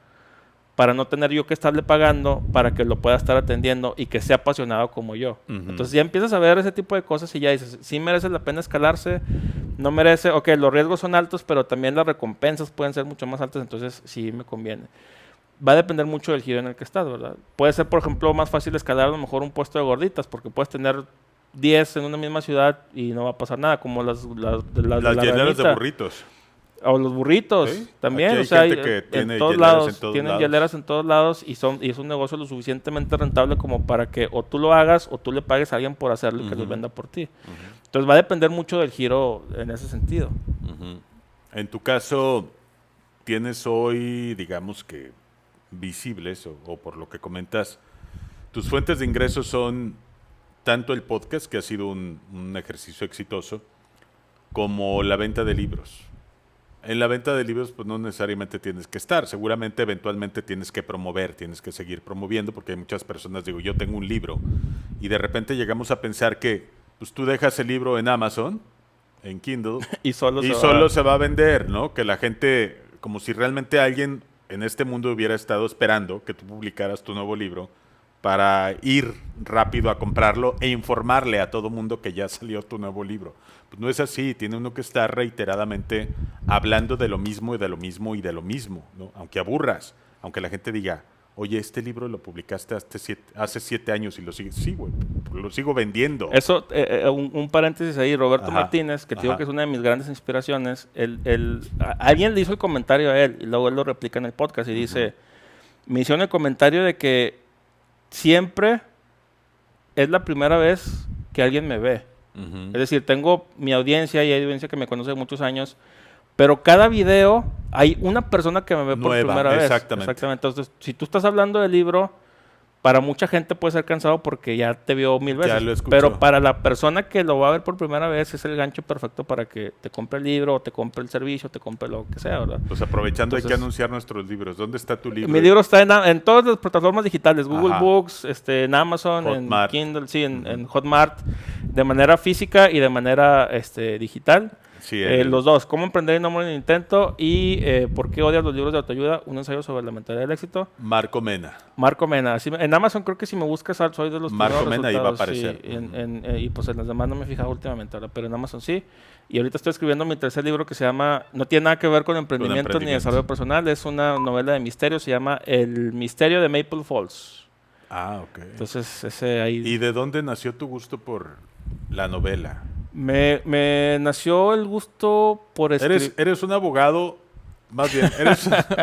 para no tener yo que estarle pagando para que lo pueda estar atendiendo y que sea apasionado como yo? Entonces ya empiezas a ver ese tipo de cosas y ya dices, ¿sí merece la pena escalarse? No merece. Ok, los riesgos son altos, pero también las recompensas pueden ser mucho más altas, entonces sí me conviene. Va a depender mucho del giro en el que estás, ¿verdad? Puede ser, por ejemplo, más fácil escalar a lo mejor un puesto de gorditas, porque puedes tener 10 en una misma ciudad y no va a pasar nada, como las hieleras de burritos. O los burritos, ¿sí? También, Aquí hay o sea, gente que tiene en todos hieleras lados, en todos tienen lados. hieleras en todos lados y es un negocio lo suficientemente rentable como para que o tú lo hagas o tú le pagues a alguien por hacerlo y que lo venda por ti. Entonces va a depender mucho del giro en ese sentido. En tu caso, ¿tienes hoy, digamos que visibles, o por lo que comentas, tus fuentes de ingresos son tanto el podcast, que ha sido un ejercicio exitoso, como la venta de libros? En la venta de libros, pues no necesariamente tienes que estar. Seguramente, eventualmente tienes que promover, tienes que seguir promoviendo, porque hay muchas personas, digo, yo tengo un libro, y de repente llegamos a pensar que pues tú dejas el libro en Amazon, en Kindle, y solo se va a vender, ¿no? Que la gente, como si realmente alguien en este mundo hubiera estado esperando que tú publicaras tu nuevo libro para ir rápido a comprarlo e informarle a todo mundo que ya salió tu nuevo libro. Pues no es así, tiene uno que estar reiteradamente hablando de lo mismo y de lo mismo y de lo mismo, ¿no? Aunque aburras, aunque la gente diga, oye, este libro lo publicaste hace 7 años y lo sigues. Sí, güey, lo sigo vendiendo. Eso, un paréntesis ahí, Roberto Ajá, Martínez, que te digo ajá. que es una de mis grandes inspiraciones, alguien le hizo el comentario a él y luego él lo replica en el podcast y dice, me hicieron el comentario de que siempre es la primera vez que alguien me ve. Ujú. Es decir, tengo mi audiencia y hay audiencia que me conoce de muchos años, pero cada video hay una persona que me ve por Nueva, primera vez. exactamente. Entonces, si tú estás hablando del libro, para mucha gente puede ser cansado porque ya te vio 1000 Ya veces. lo escuchó. Pero para la persona que lo va a ver por primera vez es el gancho perfecto para que te compre el libro, o te compre el servicio, o te compre lo que sea, ¿verdad? Pues aprovechando, hay que Entonces, anunciar nuestros libros. ¿Dónde está tu libro? Mi libro está en todas las plataformas digitales, Google Ajá. Books, en Amazon, Hotmart. en Kindle, sí, en Hotmart, de manera física y de manera digital. Sí, Los dos, Cómo emprender y no morir en el intento y ¿Por qué odias los libros de autoayuda? Un ensayo sobre la mentalidad del éxito. Marco Mena. Marco Mena. En Amazon creo que si me buscas soy de los Marco primeros Mena ahí va a resultados, sí, aparecer. y pues en las demás no me he fijado últimamente, ¿verdad? Pero en Amazon sí. Y ahorita estoy escribiendo mi tercer libro que se llama, no tiene nada que ver con emprendimiento ni desarrollo personal, es una novela de misterio, se llama El misterio de Maple Falls. Ah, ok. Entonces ese ahí... ¿Y de dónde nació tu gusto por la novela? Me nació el gusto por escribir. Eres un abogado, más bien,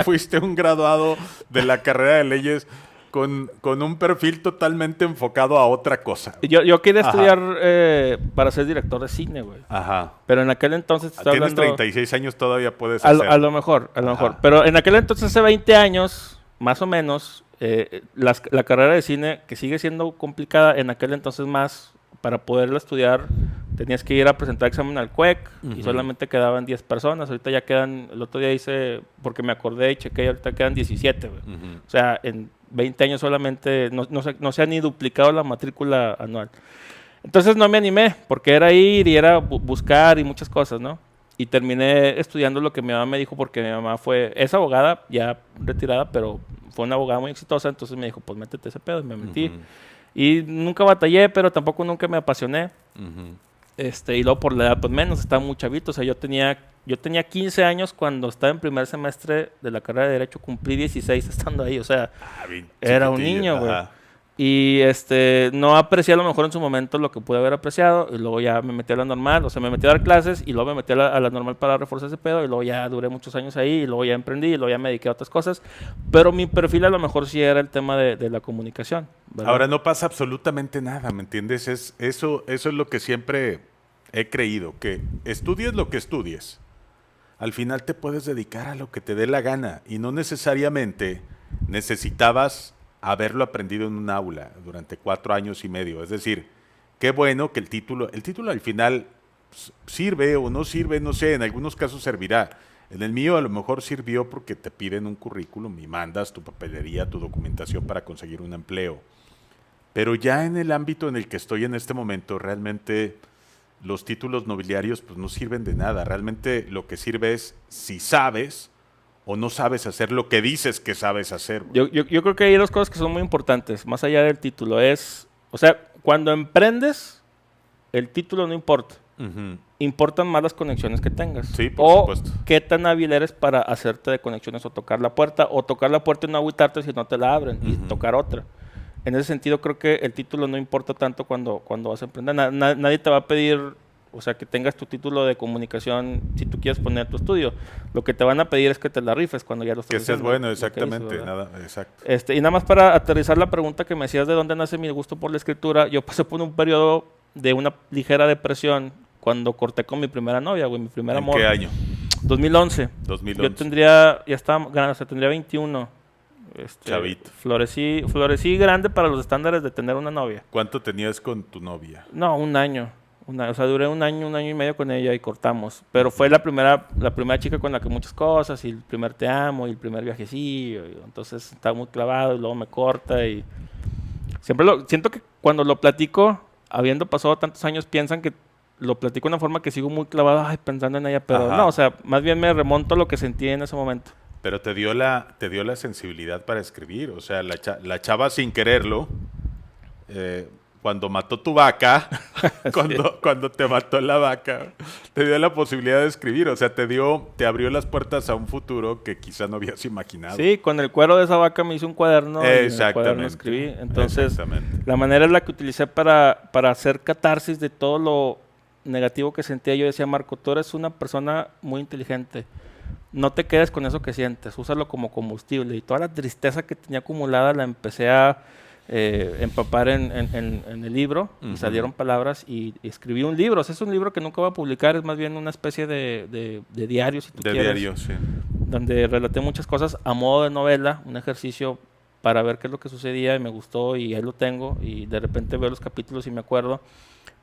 fuiste un graduado de la carrera de leyes con un perfil totalmente enfocado a otra cosa. Yo quería Ajá. estudiar para ser director de cine, güey. Ajá. Pero en aquel entonces... te estoy Tienes hablando- 36 años, todavía puedes A hacerlo. lo mejor, a lo Ajá. mejor. Pero en aquel entonces, hace 20 años, más o menos, la carrera de cine, que sigue siendo complicada, en aquel entonces más, para poderla estudiar, tenías que ir a presentar examen al CUEC y Ujú. solamente quedaban 10 personas. Ahorita ya quedan, el otro día hice, porque me acordé y chequé, ahorita quedan 17, güey. Ujú. O sea, en 20 años solamente no se ha ni duplicado la matrícula anual. Entonces no me animé, porque era ir y era buscar y muchas cosas, ¿no? Y terminé estudiando lo que mi mamá me dijo, porque mi mamá es abogada, ya retirada, pero fue una abogada muy exitosa, entonces me dijo, pues métete ese pedo, y me metí. Ujú. Y nunca batallé, pero tampoco nunca me apasioné. Ujú. Y luego por la edad, pues menos, estaba muy chavito. O sea, yo tenía 15 años cuando estaba en primer semestre de la carrera de Derecho, cumplí 16 estando ahí. O sea, Ah, bien era un chiquitillo, niño, güey. ajá. Y no aprecié a lo mejor en su momento lo que pude haber apreciado. Y luego ya me metí a la normal. O sea, me metí a dar clases y luego me metí a la normal para reforzar ese pedo. Y luego ya duré muchos años ahí. Y luego ya emprendí. Y luego ya me dediqué a otras cosas. Pero mi perfil a lo mejor sí era el tema de la comunicación, ¿verdad? Ahora no pasa absolutamente nada, ¿me entiendes? Eso es lo que siempre he creído, que estudies lo que estudies. Al final te puedes dedicar a lo que te dé la gana y no necesariamente necesitabas haberlo aprendido en un aula durante 4 años y medio. Es decir, qué bueno que el título al final sirve o no sirve, no sé, en algunos casos servirá. En el mío a lo mejor sirvió porque te piden un currículum y mandas tu papelería, tu documentación para conseguir un empleo. Pero ya en el ámbito en el que estoy en este momento, realmente los títulos nobiliarios pues no sirven de nada. Realmente lo que sirve es si sabes o no sabes hacer lo que dices que sabes hacer. Yo creo que hay dos cosas que son muy importantes, más allá del título. O sea, cuando emprendes, el título no importa. Ujú. Importan más las conexiones que tengas. Sí, por o supuesto. qué tan hábil eres para hacerte de conexiones o tocar la puerta y no agüitarte si no te la abren y Ujú. tocar otra. En ese sentido creo que el título no importa tanto cuando vas a emprender. Nadie te va a pedir, o sea, que tengas tu título de comunicación si tú quieres poner tu estudio. Lo que te van a pedir es que te la rifes cuando ya lo estás Que seas haciendo, bueno, lo que dices, exactamente. ¿verdad? Exacto. Y nada más para aterrizar la pregunta que me hacías de dónde nace mi gusto por la escritura, yo pasé por un periodo de una ligera depresión cuando corté con mi primera novia, güey, mi primer ¿En amor. qué año? 2011. 2011. Ya estaba grande, o sea, tendría 21. Chavito. Florecí grande para los estándares de tener una novia. ¿Cuánto tenías con tu novia? No, un año. O sea, duré un año y medio con ella y cortamos. Pero fue la primera chica con la que muchas cosas, y el primer te amo, y el primer viajecillo. Entonces estaba muy clavado y luego me corta. Y siento que cuando lo platico, habiendo pasado tantos años, piensan que lo platico de una forma que sigo muy clavado, pensando en ella. Pero Ajá. no, o sea, más bien me remonto a lo que sentí en ese momento. Pero te dio la sensibilidad para escribir. O sea, la chava sin quererlo, cuando mató tu vaca, cuando te mató la vaca, te dio la posibilidad de escribir. O sea, te abrió las puertas a un futuro que quizá no habías imaginado. Sí, con el cuero de esa vaca me hice un cuaderno y en el cuaderno escribí. Entonces, la manera en la que utilicé para hacer catarsis de todo lo negativo que sentía, yo decía, Marco, tú eres una persona muy inteligente. No te quedes con eso que sientes, úsalo como combustible. Y toda la tristeza que tenía acumulada la empecé a empapar en el libro, y salieron palabras y escribí un libro. O sea, es un libro que nunca voy a publicar, es más bien una especie de diario, si tú quieres. De diario, sí. Donde relaté muchas cosas a modo de novela, un ejercicio para ver qué es lo que sucedía, y me gustó, y ahí lo tengo, y de repente veo los capítulos y me acuerdo,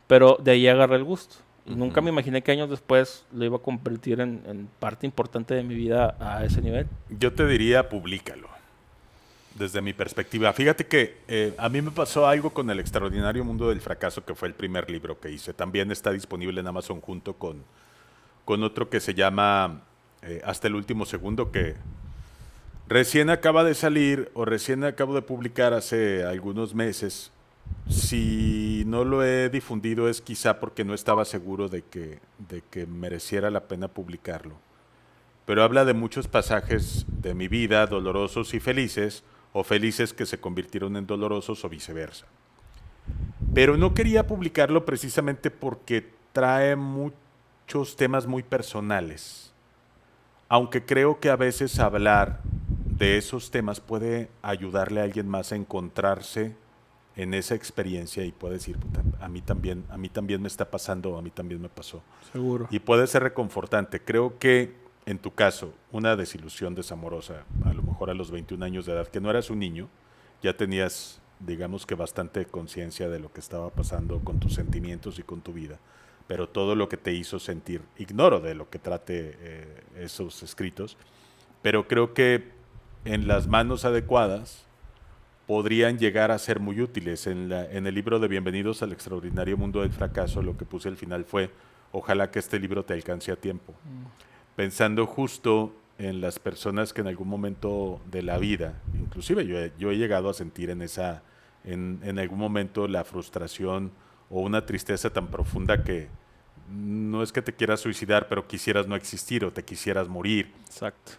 pero de ahí agarré el gusto. Y nunca me imaginé que años después lo iba a convertir en parte importante de mi vida a ese nivel. Yo te diría, públicalo. Desde mi perspectiva. Fíjate que a mí me pasó algo con El extraordinario mundo del fracaso, que fue el primer libro que hice. También está disponible en Amazon junto con otro que se llama Hasta el último segundo, que recién acaba de salir o recién acabo de publicar hace algunos meses. Si no lo he difundido es quizá porque no estaba seguro de que mereciera la pena publicarlo. Pero habla de muchos pasajes de mi vida, dolorosos y felices, o felices que se convirtieron en dolorosos o viceversa. Pero no quería publicarlo precisamente porque trae muchos temas muy personales. Aunque creo que a veces hablar de esos temas puede ayudarle a alguien más a encontrarse en esa experiencia y puede decir, puta, a mí también me está pasando, a mí también me pasó. Seguro. Y puede ser reconfortante. Creo que en tu caso, una desilusión desamorosa, a lo mejor a los 21 años de edad, que no eras un niño, ya tenías, digamos que bastante conciencia de lo que estaba pasando con tus sentimientos y con tu vida, pero todo lo que te hizo sentir, ignoro de lo que trate esos escritos, pero creo que en las manos adecuadas podrían llegar a ser muy útiles. En el libro de Bienvenidos al extraordinario mundo del fracaso, lo que puse al final fue, ojalá que este libro te alcance a tiempo. Pensando justo en las personas que en algún momento de la vida, inclusive yo he llegado a sentir en algún momento la frustración o una tristeza tan profunda que no es que te quieras suicidar, pero quisieras no existir o te quisieras morir. Exacto.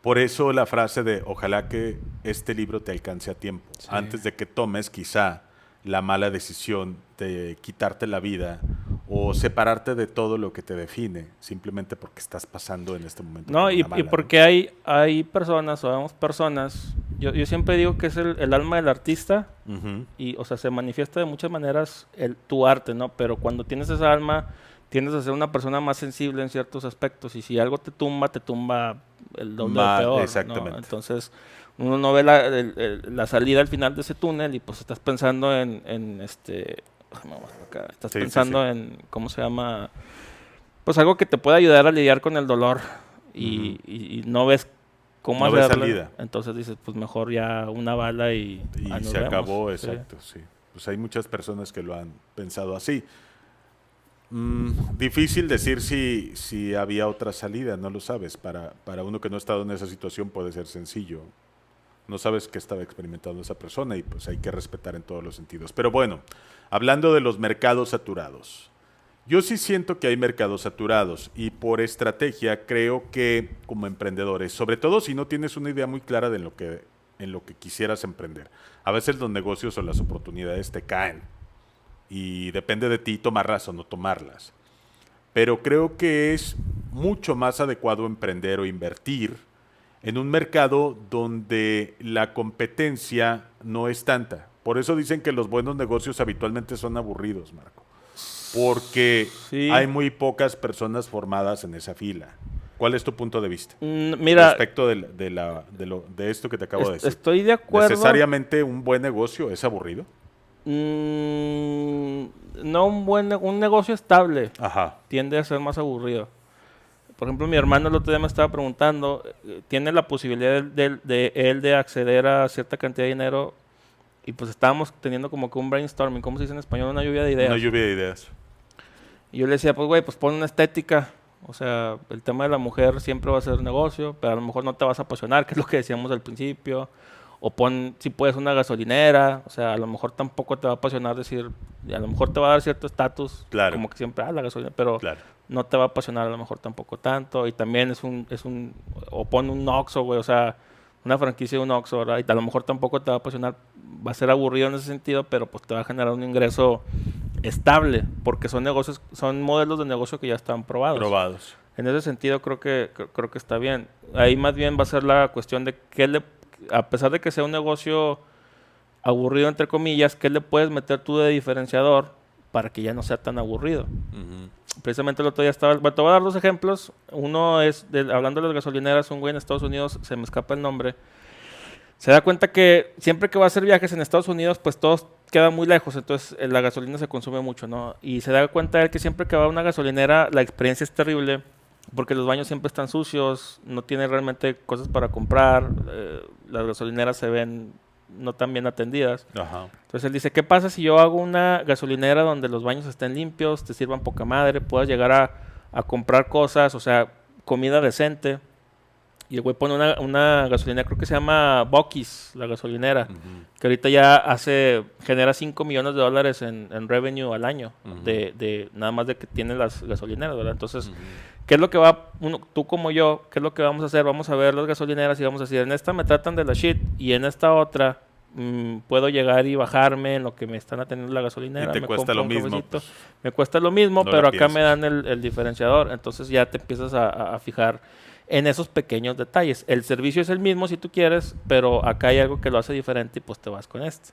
Por eso la frase de ojalá que este libro te alcance a tiempo, sí, antes de que tomes quizá la mala decisión de quitarte la vida o separarte de todo lo que te define, simplemente porque estás pasando en este momento. No, y porque ¿no? hay personas, o vemos personas, yo siempre digo que es el alma del artista, y, o sea, se manifiesta de muchas maneras tu arte, ¿no? Pero cuando tienes esa alma, tiendes a ser una persona más sensible en ciertos aspectos, y si algo te tumba el doble o peor. Exactamente. ¿no? Entonces, uno no ve la salida al final de ese túnel, y pues estás pensando estás pensando en, ¿cómo se llama? Pues algo que te puede ayudar a lidiar con el dolor, y no ves cómo hacerlo. Salida. Entonces dices, pues mejor ya una bala y se acabó, exacto, sí. Pues hay muchas personas que lo han pensado así. Difícil decir si había otra salida, no lo sabes. Para uno que no ha estado en esa situación puede ser sencillo. No sabes qué estaba experimentando esa persona y pues hay que respetar en todos los sentidos. Pero bueno, hablando de los mercados saturados. Yo sí siento que hay mercados saturados y por estrategia creo que como emprendedores, sobre todo si no tienes una idea muy clara de en lo que quisieras emprender, a veces los negocios o las oportunidades te caen y depende de ti tomarlas o no tomarlas. Pero creo que es mucho más adecuado emprender o invertir en un mercado donde la competencia no es tanta. Por eso dicen que los buenos negocios habitualmente son aburridos, Marco. Porque hay muy pocas personas formadas en esa fila. ¿Cuál es tu punto de vista? Mira, respecto de esto que te acabo de decir. Estoy de acuerdo. ¿Necesariamente un buen negocio es aburrido? No, un negocio estable tiende a ser más aburrido. Por ejemplo, mi hermano el otro día me estaba preguntando, tiene la posibilidad de acceder a cierta cantidad de dinero, y pues estábamos teniendo como que un brainstorming, ¿cómo se dice en español? Una lluvia de ideas. Una lluvia de ideas. Y yo le decía, pues güey, pues pon una estética, O sea, el tema de la mujer siempre va a ser negocio, pero a lo mejor no te vas a apasionar, que es lo que decíamos al principio. O pon, si puedes, una gasolinera. O sea, a lo mejor tampoco te va a apasionar decir, a lo mejor te va a dar cierto estatus, Claro. como que siempre, la gasolina, pero Claro. no te va a apasionar a lo mejor tampoco tanto. Y también o pon un Oxxo, güey, o sea, una franquicia de un Oxxo, ¿verdad? Y a lo mejor tampoco te va a apasionar, va a ser aburrido en ese sentido, pero pues te va a generar un ingreso estable, porque son negocios, son modelos de negocio que ya están probados. En ese sentido creo que está bien. Ahí más bien va a ser la cuestión de a pesar de que sea un negocio aburrido entre comillas, ¿qué le puedes meter tú de diferenciador para que ya no sea tan aburrido? Precisamente el otro día te voy a dar 2 ejemplos. Uno es, hablando de las gasolineras, un güey en Estados Unidos, se me escapa el nombre, se da cuenta que siempre que va a hacer viajes en Estados Unidos, pues todos quedan muy lejos, entonces la gasolina se consume mucho, ¿no? Y se da cuenta él que siempre que va a una gasolinera, la experiencia es terrible, porque los baños siempre están sucios, no tiene realmente cosas para comprar, las gasolineras se ven no tan bien atendidas. Ajá. Entonces él dice, ¿qué pasa si yo hago una gasolinera donde los baños estén limpios, te sirvan poca madre, puedas llegar a comprar cosas, o sea, comida decente? Y el güey pone una gasolinera, creo que se llama Buc-ee's, la gasolinera, que ahorita ya genera $5 millones en revenue al año, de nada más de que tiene las gasolineras, ¿verdad? Entonces, ¿qué es lo que tú como yo, qué es lo que vamos a hacer? Vamos a ver las gasolineras y vamos a decir, en esta me tratan de la shit y en esta otra puedo llegar y bajarme en lo que me están atendiendo la gasolinera. Y te cuesta lo mismo. Pues, me cuesta lo mismo, no pero acá me dan el diferenciador. Entonces ya te empiezas a fijar en esos pequeños detalles. El servicio es el mismo si tú quieres, pero acá hay algo que lo hace diferente y pues te vas con este.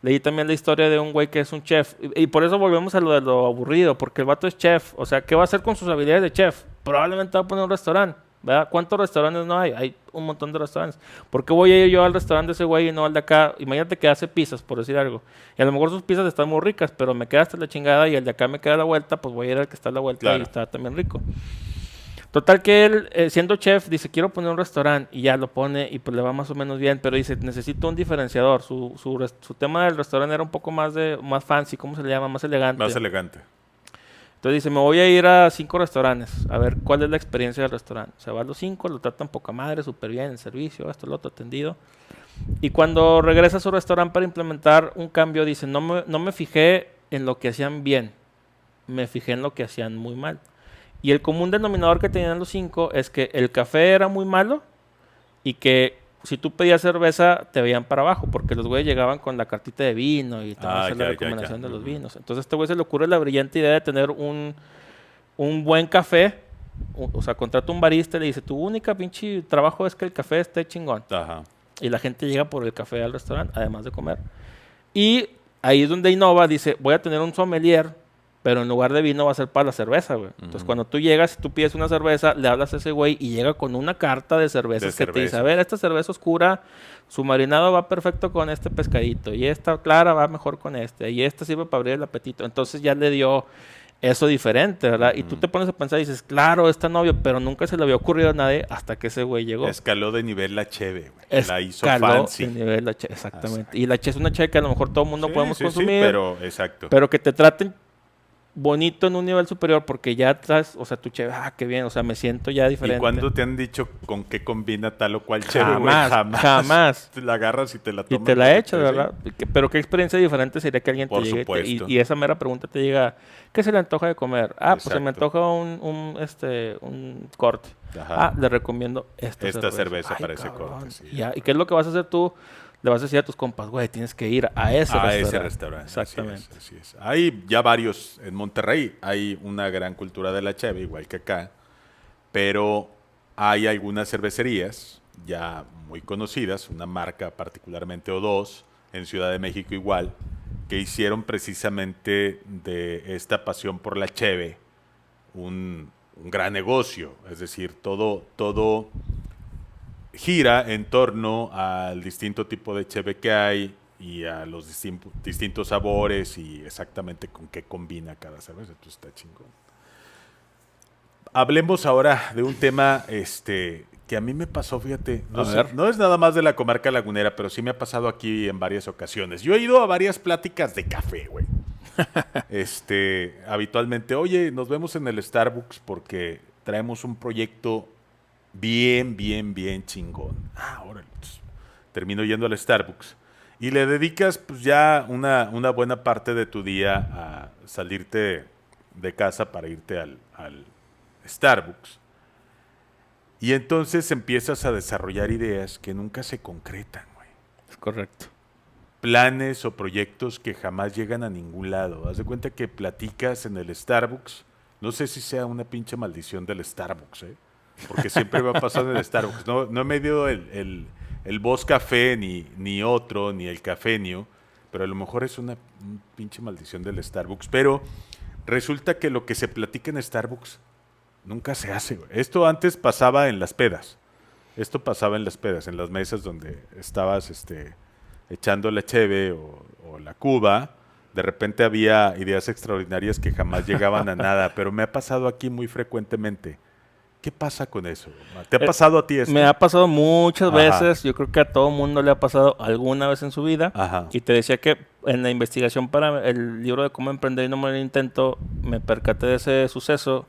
Leí también la historia de un güey que es un chef. Y por eso volvemos a lo de lo aburrido, porque el vato es chef. O sea, ¿qué va a hacer con sus habilidades de chef? Probablemente va a poner un restaurante, ¿verdad? ¿Cuántos restaurantes no hay? Hay un montón de restaurantes. ¿Por qué voy a ir yo al restaurante de ese güey y no al de acá? Imagínate que hace pizzas, por decir algo. Y a lo mejor sus pizzas están muy ricas, pero me queda hasta la chingada y el de acá me queda a la vuelta, pues voy a ir al que está a la vuelta, claro, y está también rico. Total que él, siendo chef, dice, quiero poner un restaurante, y ya lo pone, y pues le va más o menos bien, pero dice, necesito un diferenciador. Su tema del restaurante era un poco más fancy, ¿cómo se le llama? Más elegante. Más elegante. Entonces dice, me voy a ir a 5 restaurantes, a ver cuál es la experiencia del restaurante. Se va a los 5, lo tratan poca madre, súper bien, el servicio, esto, lo otro, atendido. Y cuando regresa a su restaurante para implementar un cambio, dice, no me fijé en lo que hacían bien, me fijé en lo que hacían muy mal. Y el común denominador que tenían los 5 es que el café era muy malo y que si tú pedías cerveza te veían para abajo porque los güeyes llegaban con la cartita de vino y te hacían la recomendación de los vinos. Entonces a este güey se le ocurre la brillante idea de tener un buen café. O sea, contrata un barista y le dice, tu única pinche trabajo es que el café esté chingón. Ajá. Y la gente llega por el café al restaurante, además de comer. Y ahí es donde innova, dice, voy a tener un sommelier, pero en lugar de vino va a ser para la cerveza, güey. Entonces, cuando tú llegas y tú pides una cerveza, le hablas a ese güey y llega con una carta de cervezas te dice, a ver, esta cerveza oscura, su marinado va perfecto con este pescadito, y esta clara va mejor con este, y esta sirve para abrir el apetito. Entonces ya le dio eso diferente, ¿verdad? Y tú te pones a pensar y dices, claro, está novio, pero nunca se le había ocurrido a nadie hasta que ese güey llegó. Escaló de nivel la cheve, güey. La hizo fancy. De nivel la cheve, exactamente. Exacto. Y la cheve es una cheve que a lo mejor todo el mundo podemos consumir. Sí, pero exacto. Pero que te traten bonito en un nivel superior porque ya traes, o sea, tu cheve, qué bien, o sea, me siento ya diferente. ¿Y cuándo te han dicho con qué combina tal o cual cheve? Jamás. Te la agarras y te la tomas. Y te la echas, ¿verdad? Sí. Pero qué experiencia diferente sería que alguien Por te llegue supuesto. y esa mera pregunta te diga, ¿qué se le antoja de comer? Pues se me antoja un corte. Ajá. Le recomiendo esta cerveza para ese corte. Sí. ¿Y qué es lo que vas a hacer tú? Le vas a decir a tus compas, güey, tienes que ir a ese restaurante. Ese restaurante. Exactamente. Así es. Hay ya varios en Monterrey. Hay una gran cultura de la cheve, igual que acá. Pero hay algunas cervecerías ya muy conocidas, una marca particularmente o dos, en Ciudad de México igual, que hicieron precisamente de esta pasión por la cheve un gran negocio. Es decir, todo gira en torno al distinto tipo de cheve que hay y a los distintos sabores y exactamente con qué combina cada cerveza. Entonces está chingón. Hablemos ahora de un tema que a mí me pasó, fíjate. No es nada más de la comarca lagunera, pero sí me ha pasado aquí en varias ocasiones. Yo he ido a varias pláticas de café, güey. Habitualmente, oye, nos vemos en el Starbucks porque traemos un proyecto bien chingón. Órale, pues, termino yendo al Starbucks. Y le dedicas pues ya una buena parte de tu día a salirte de casa para irte al Starbucks. Y entonces empiezas a desarrollar ideas que nunca se concretan, güey. Es correcto. Planes o proyectos que jamás llegan a ningún lado. Haz de cuenta que platicas en el Starbucks. No sé si sea una pinche maldición del Starbucks, ¿eh? Porque siempre me ha pasado en el Starbucks. No he medido el Boss Café, ni otro, ni el Cafenio, pero a lo mejor es una pinche maldición del Starbucks. Pero resulta que lo que se platica en Starbucks nunca se hace, güey. Esto antes pasaba en las pedas. Esto pasaba en las pedas, en las mesas donde estabas echando la cheve o la cuba. De repente había ideas extraordinarias que jamás llegaban a nada, pero me ha pasado aquí muy frecuentemente. ¿Qué pasa con eso? ¿Te ha pasado a ti esto? Me ha pasado muchas Ajá. veces. Yo creo que a todo mundo le ha pasado alguna vez en su vida. Ajá. Y te decía que en la investigación para el libro de cómo emprender y no morir en el intento, me percaté de ese suceso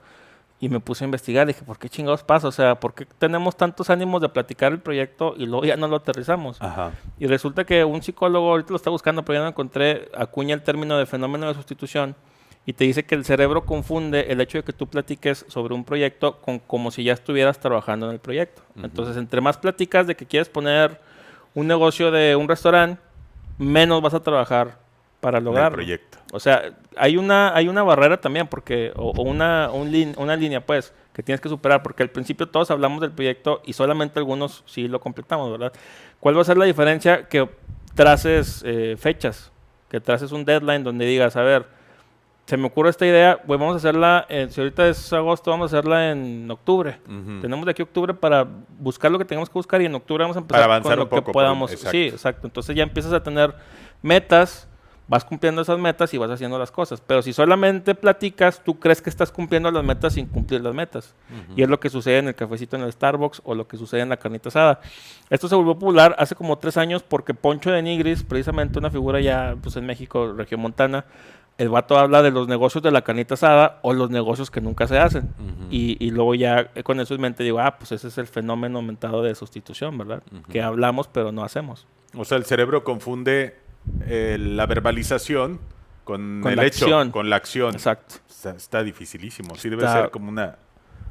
y me puse a investigar. Dije, ¿por qué chingados pasa? O sea, ¿por qué tenemos tantos ánimos de platicar el proyecto y luego ya no lo aterrizamos? Ajá. Y resulta que un psicólogo, ahorita lo está buscando, pero ya no lo encontré, acuña el término de fenómeno de sustitución y te dice que el cerebro confunde el hecho de que tú platiques sobre un proyecto con como si ya estuvieras trabajando en el proyecto. Entonces, entre más platicas de que quieres poner un negocio de un restaurante, menos vas a trabajar para lograrlo. El proyecto. O sea, hay una barrera también, porque o una línea, pues, que tienes que superar, porque al principio todos hablamos del proyecto y solamente algunos sí lo completamos, ¿verdad? ¿Cuál va a ser la diferencia? Que traces fechas, que traces un deadline donde digas, a ver, se me ocurre esta idea, pues vamos a hacerla, si ahorita es agosto, vamos a hacerla en octubre. Tenemos de aquí a octubre para buscar lo que tengamos que buscar y en octubre vamos a empezar Para avanzar con lo un poco, que podamos. exacto. Sí, exacto. Entonces ya empiezas a tener metas, vas cumpliendo esas metas y vas haciendo las cosas. Pero si solamente platicas, tú crees que estás cumpliendo las metas sin cumplir las metas. Y es lo que sucede en el cafecito en el Starbucks o lo que sucede en la carnita asada. Esto se volvió popular hace como 3 años porque Poncho de Nigris, precisamente una figura ya pues en México, regiomontana, el vato habla de los negocios de la carnita asada o los negocios que nunca se hacen. Y luego ya con eso en mente digo, pues ese es el fenómeno aumentado de sustitución, ¿verdad? Que hablamos pero no hacemos. O sea, el cerebro confunde la verbalización con el la hecho, acción. con la acción. Exacto. Está dificilísimo. Sí debe ser como una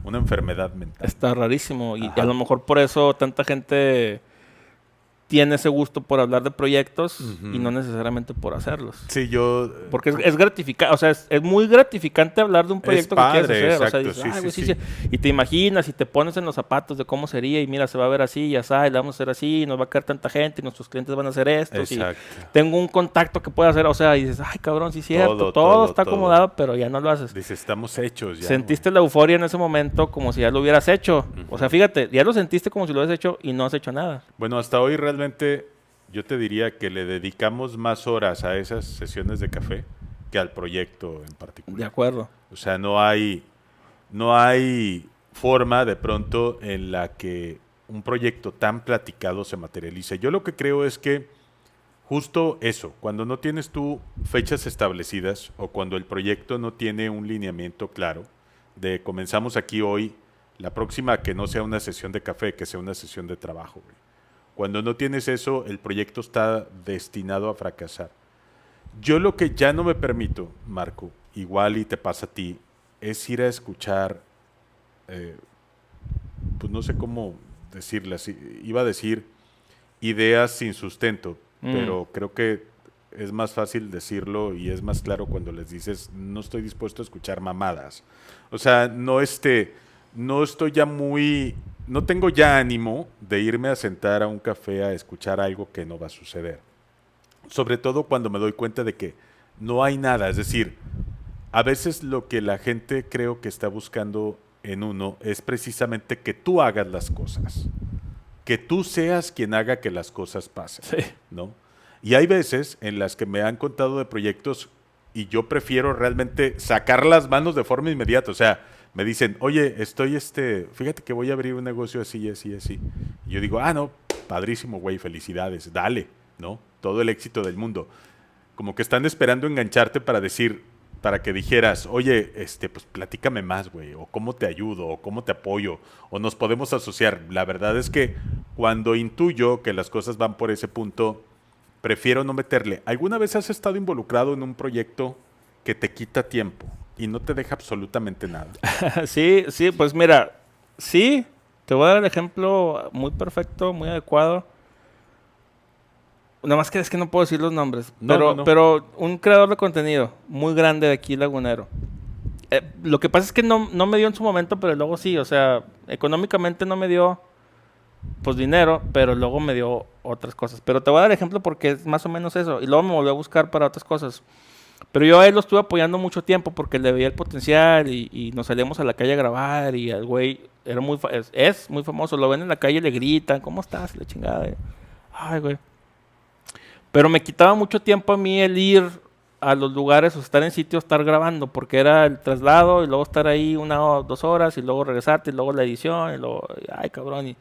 enfermedad mental. Está rarísimo. Y Ajá. a lo mejor por eso tanta gente tiene ese gusto por hablar de proyectos y no necesariamente por hacerlos. Sí, yo... Porque es gratificante, o sea, es muy gratificante hablar de un proyecto padre, que quieres hacer. exacto, O sea, dices, sí, güey, sí. Y te imaginas y te pones en los zapatos de cómo sería y mira, se va a ver así y así, y le vamos a hacer así, y nos va a caer tanta gente y nuestros clientes van a hacer esto. Exacto. Tengo un contacto que pueda hacer, o sea, y dices, ay, cabrón, sí es cierto, todo está acomodado, pero ya no lo haces. Dices, estamos hechos ya. Sentiste la euforia en ese momento como si ya lo hubieras hecho. O sea, fíjate, ya lo sentiste como si lo hubieras hecho y no has hecho nada. Bueno, hasta hoy realmente yo te diría que le dedicamos más horas a esas sesiones de café que al proyecto en particular. De acuerdo. O sea, no hay forma de pronto en la que un proyecto tan platicado se materialice. Yo lo que creo es que justo eso, cuando no tienes tú fechas establecidas o cuando el proyecto no tiene un lineamiento claro de comenzamos aquí hoy, la próxima que no sea una sesión de café, que sea una sesión de trabajo, güey. Cuando no tienes eso, el proyecto está destinado a fracasar. Yo lo que ya no me permito, Marco, igual y te pasa a ti, es ir a escuchar, pues no sé cómo decirlas, iba a decir ideas sin sustento, pero creo que es más fácil decirlo y es más claro cuando les dices, no estoy dispuesto a escuchar mamadas. O sea, no estoy ya no tengo ya ánimo de irme a sentar a un café a escuchar algo que no va a suceder. Sobre todo cuando me doy cuenta de que no hay nada. Es decir, a veces lo que la gente creo que está buscando en uno es precisamente que tú hagas las cosas. Que tú seas quien haga que las cosas pasen. Sí. ¿No? Y hay veces en las que me han contado de proyectos y yo prefiero realmente sacar las manos de forma inmediata. O sea, me dicen, oye, fíjate que voy a abrir un negocio así, así, así. Y yo digo, no, padrísimo, güey, felicidades, dale, ¿no? Todo el éxito del mundo. como que están esperando engancharte para que dijeras, oye, pues platícame más, güey, o cómo te ayudo, o cómo te apoyo, o nos podemos asociar. La verdad es que cuando intuyo que las cosas van por ese punto, prefiero no meterle. ¿Alguna vez has estado involucrado en un proyecto que te quita tiempo y no te deja absolutamente nada? Sí, sí, pues mira, sí, te voy a dar el ejemplo muy perfecto, muy adecuado. Nada más que es que no puedo decir los nombres. No. Pero un creador de contenido muy grande de aquí, lagunero. Lo que pasa es que no me dio en su momento, pero luego sí. O sea, económicamente no me dio pues dinero, pero luego me dio otras cosas. Pero te voy a dar ejemplo porque es más o menos eso. Y luego me volvió a buscar para otras cosas. Pero yo a él lo estuve apoyando mucho tiempo porque le veía el potencial y nos salíamos a la calle a grabar y el güey era es muy famoso. Lo ven en la calle y le gritan, ¿cómo estás? La chingada. Ay, güey. Pero me quitaba mucho tiempo a mí el ir a los lugares o estar en sitios, estar grabando, porque era el traslado y luego estar ahí 1 o 2 horas y luego regresarte y luego la edición y luego, ay cabrón.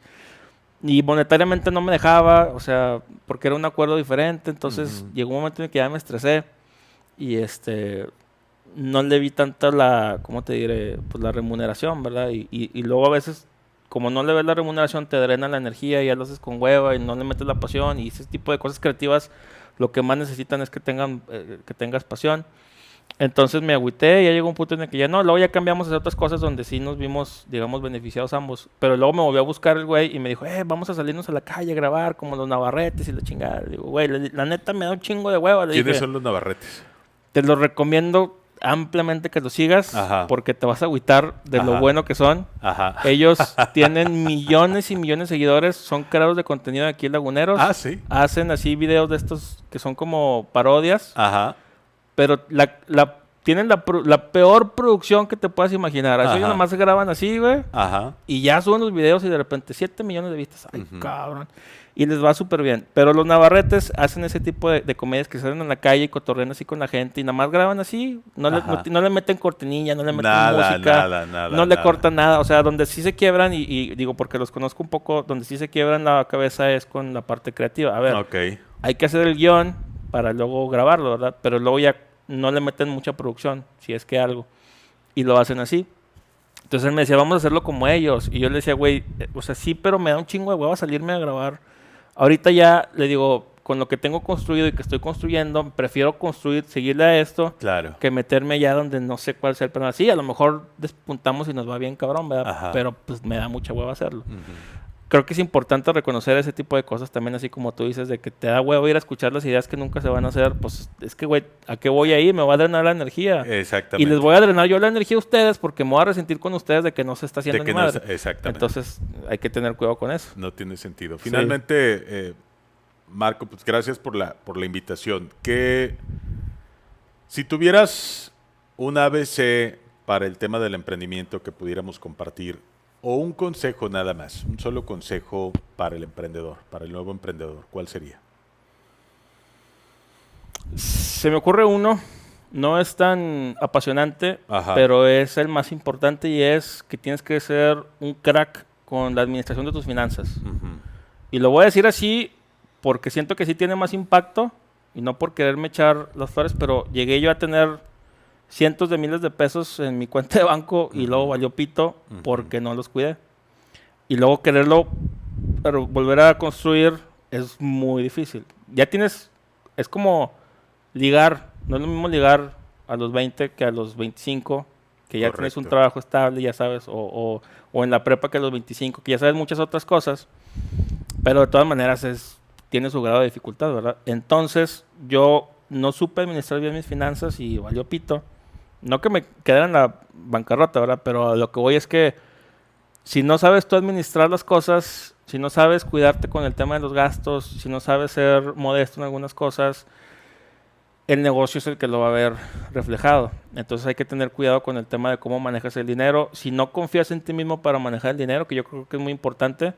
Y monetariamente no me dejaba, o sea, porque era un acuerdo diferente, entonces llegó un momento en el que ya me estresé y no le vi tanta ¿cómo te diré? Pues la remuneración, ¿verdad? Y luego a veces, como no le ves la remuneración, te drena la energía y ya lo haces con hueva y no le metes la pasión y ese tipo de cosas creativas, lo que más necesitan es que tengas pasión. Entonces me agüité y ya llegó un punto en el que ya no, luego ya cambiamos a hacer otras cosas donde sí nos vimos, digamos, beneficiados ambos. Pero luego me volvió a buscar el güey y me dijo, vamos a salirnos a la calle a grabar como los Navarretes y la chingada. Le digo, güey, la neta me da un chingo de hueva. ¿Quiénes son los Navarretes? Te los recomiendo ampliamente que los sigas. Ajá. Porque te vas a agüitar de lo bueno que son. Ajá. Ellos tienen millones y millones de seguidores, son creadores de contenido de aquí en Laguneros. Ah, sí. Hacen así videos de estos que son como parodias. Ajá. Pero tienen la peor producción que te puedas imaginar. Eso ellos nomás se graban así, güey. Ajá. Y ya suben los videos y de repente 7 millones de vistas. Ay, cabrón. Y les va súper bien. Pero los Navarretes hacen ese tipo de comedias que salen en la calle y cotorrean así con la gente. Y nada más graban así. No le meten cortinilla, no le meten música. No le cortan nada. O sea, donde sí se quiebran, y digo porque los conozco un poco, donde sí se quiebran la cabeza es con la parte creativa. A ver, hay que hacer el guión para luego grabarlo, ¿verdad? Pero luego ya no le meten mucha producción, si es que algo. Y lo hacen así. Entonces él me decía, vamos a hacerlo como ellos. Y yo le decía, güey, o sea, sí, pero me da un chingo de hueva salirme a grabar. Ahorita ya, le digo, con lo que tengo construido y que estoy construyendo, prefiero seguirle a esto, que meterme ya donde no sé cuál sea el plan. Sí, a lo mejor despuntamos y nos va bien cabrón, ¿verdad? Ajá. Pero pues me da mucha hueva hacerlo. Creo que es importante reconocer ese tipo de cosas también, así como tú dices, de que te da huevo ir a escuchar las ideas que nunca se van a hacer. Pues es que, güey, ¿a qué voy a ir? Me voy a drenar la energía. Exactamente. Y les voy a drenar yo la energía a ustedes porque me voy a resentir con ustedes de que no se está haciendo ni madre. Exactamente. Entonces, hay que tener cuidado con eso. No tiene sentido. Finalmente, Marco, pues gracias por la invitación. Si tuvieras un ABC para el tema del emprendimiento que pudiéramos compartir, o un consejo nada más, un solo consejo para el emprendedor, para el nuevo emprendedor, ¿cuál sería? Se me ocurre uno, no es tan apasionante, pero es el más importante y es que tienes que ser un crack con la administración de tus finanzas. Y lo voy a decir así porque siento que sí tiene más impacto y no por quererme echar las flores, pero llegué yo a tener cientos de miles de pesos en mi cuenta de banco y luego valió pito porque no los cuidé. Y luego quererlo volver a construir es muy difícil. Ya tienes, es como ligar, no es lo mismo ligar a los 20 que a los 25, que ya tienes un trabajo estable, ya sabes, o en la prepa que a los 25, que ya sabes muchas otras cosas, pero de todas maneras tiene su grado de dificultad, ¿verdad? Entonces yo no supe administrar bien mis finanzas y valió pito. No que me quedara en la bancarrota, ¿verdad? Pero a lo que voy es que si no sabes tú administrar las cosas, si no sabes cuidarte con el tema de los gastos, si no sabes ser modesto en algunas cosas, el negocio es el que lo va a ver reflejado. Entonces hay que tener cuidado con el tema de cómo manejas el dinero. Si no confías en ti mismo para manejar el dinero, que yo creo que es muy importante,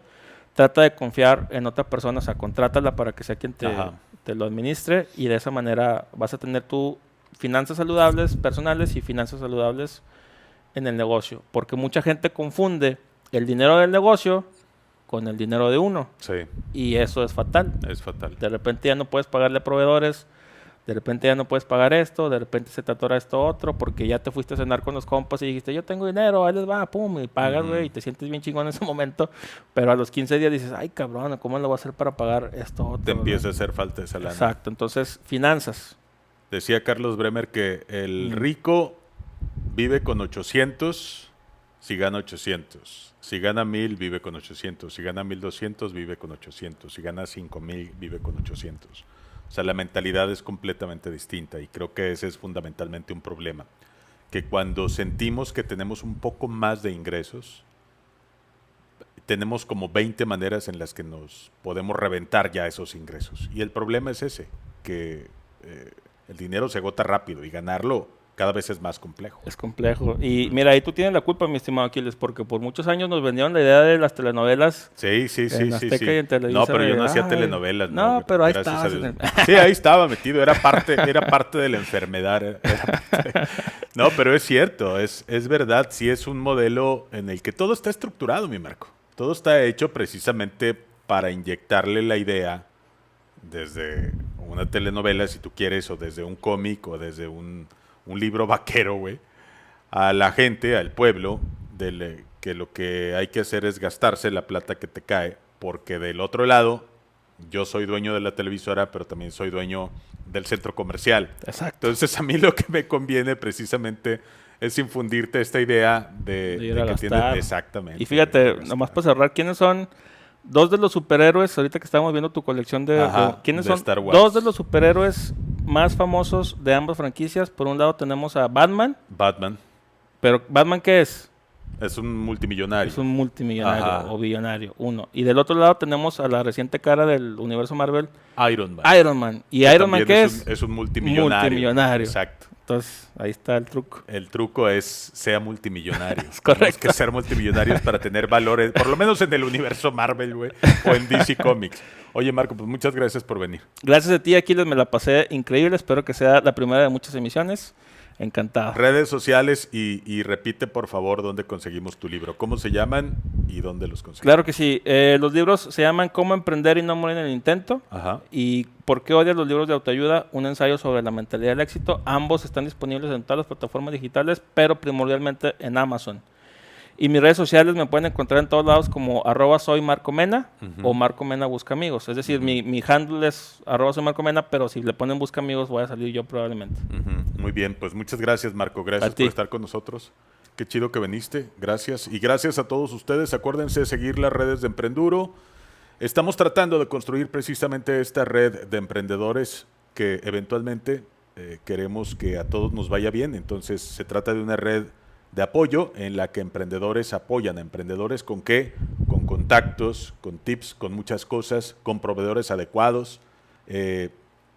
trata de confiar en otra persona, o sea, contrátala para que sea quien te lo administre y de esa manera vas a tener tú finanzas saludables personales y finanzas saludables en el negocio. Porque mucha gente confunde el dinero del negocio con el dinero de uno. Sí. Y eso es fatal. Es fatal. De repente ya no puedes pagarle a proveedores, De repente ya no puedes pagar esto, de repente se te atora esto otro, porque ya te fuiste a cenar con los compas y dijiste, yo tengo dinero, ahí les va, pum, y pagas, güey, y te sientes bien chingón en ese momento. Pero a los 15 días dices, ay, cabrón, ¿cómo lo voy a hacer para pagar esto otro? Te empieza ¿verdad? a hacer falta esa lana. Exacto, entonces, finanzas. Decía Carlos Bremer que el rico vive con 800 si gana 800. Si gana 1000, vive con 800. Si gana 1200, vive con 800. Si gana 5000, vive con 800. O sea, la mentalidad es completamente distinta y creo que ese es fundamentalmente un problema. Que cuando sentimos que tenemos un poco más de ingresos, tenemos como 20 maneras en las que nos podemos reventar ya esos ingresos. Y el problema es ese, que el dinero se agota rápido y ganarlo cada vez es más complejo. Es complejo. Y mira, ahí tú tienes la culpa, mi estimado Aquiles, porque por muchos años nos vendieron la idea de las telenovelas. Sí. En Azteca y en Televisa. No, pero yo no hacía Ay, telenovelas. No, pero ahí gracias estabas. a Dios. Sí, ahí estaba metido. Era parte de la enfermedad. No, pero es cierto. Es verdad. Sí es un modelo en el que todo está estructurado, mi Marco. Todo está hecho precisamente para inyectarle la idea desde una telenovela, si tú quieres, o desde un cómic, o desde un libro vaquero, güey, a la gente, al pueblo, que lo que hay que hacer es gastarse la plata que te cae, porque del otro lado, yo soy dueño de la televisora, pero también soy dueño del centro comercial. Exacto. Entonces, a mí lo que me conviene precisamente es infundirte esta idea de Ir a que gastar. tienes exactamente. Y fíjate, nomás para cerrar, ¿quiénes son dos de los superhéroes? Ahorita que estamos viendo tu colección ¿quiénes de son Star Wars. dos de los superhéroes más famosos de ambas franquicias? Por un lado tenemos a Batman, Batman pero ¿Batman qué es? es un multimillonario. Es un multimillonario Ajá. o billonario, uno. Y del otro lado tenemos a la reciente cara del universo Marvel, Iron Man. Iron Man. ¿Y Iron Man qué es? Es un multimillonario. Multimillonario. Exacto. Entonces, ahí está el truco. El truco es sea multimillonario. Es correcto. Tenemos que ser multimillonarios para tener valores, por lo menos en el universo Marvel, güey, o en DC Comics. Oye, Marco, pues muchas gracias por venir. Gracias a ti, Aquiles, me la pasé increíble. Espero que sea la primera de muchas emisiones. Encantado. Redes sociales y repite, por favor, dónde conseguimos tu libro. ¿Cómo se llaman y dónde los conseguimos? Claro que sí. Los libros se llaman Cómo emprender y no morir en el intento. Ajá. Y ¿Por qué odias los libros de autoayuda? Un ensayo sobre la mentalidad del éxito. Ambos están disponibles en todas las plataformas digitales, pero primordialmente en Amazon. Y mis redes sociales me pueden encontrar en todos lados como @soymarcomena o Marco Mena Busca Amigos. Es decir, mi handle es @soymarcomena, pero si le ponen Busca Amigos voy a salir yo probablemente. Muy bien, pues muchas gracias, Marco. Gracias A ti. por estar con nosotros. Qué chido que viniste. Gracias. Y gracias a todos ustedes. Acuérdense de seguir las redes de Emprenduro. Estamos tratando de construir precisamente esta red de emprendedores que eventualmente queremos que a todos nos vaya bien. Entonces se trata de una red de apoyo en la que emprendedores apoyan a emprendedores. ¿Con qué? Con contactos, con tips, con muchas cosas, con proveedores adecuados,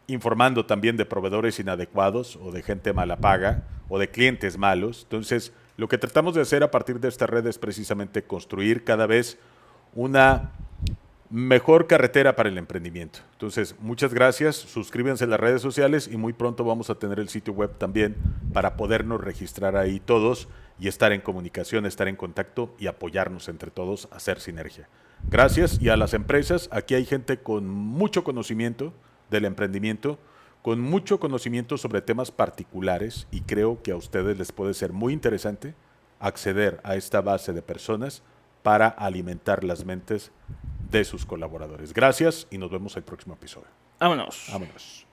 informando también de proveedores inadecuados o de gente mala paga o de clientes malos. Entonces, lo que tratamos de hacer a partir de esta red es precisamente construir cada vez una mejor carretera para el emprendimiento. Entonces, muchas gracias, suscríbanse a las redes sociales y muy pronto vamos a tener el sitio web también para podernos registrar ahí todos y estar en comunicación, estar en contacto y apoyarnos entre todos a hacer sinergia. Gracias. Y a las empresas, aquí hay gente con mucho conocimiento del emprendimiento, con mucho conocimiento sobre temas particulares y creo que a ustedes les puede ser muy interesante acceder a esta base de personas para alimentar las mentes de sus colaboradores. Gracias y nos vemos el próximo episodio. Vámonos. Vámonos.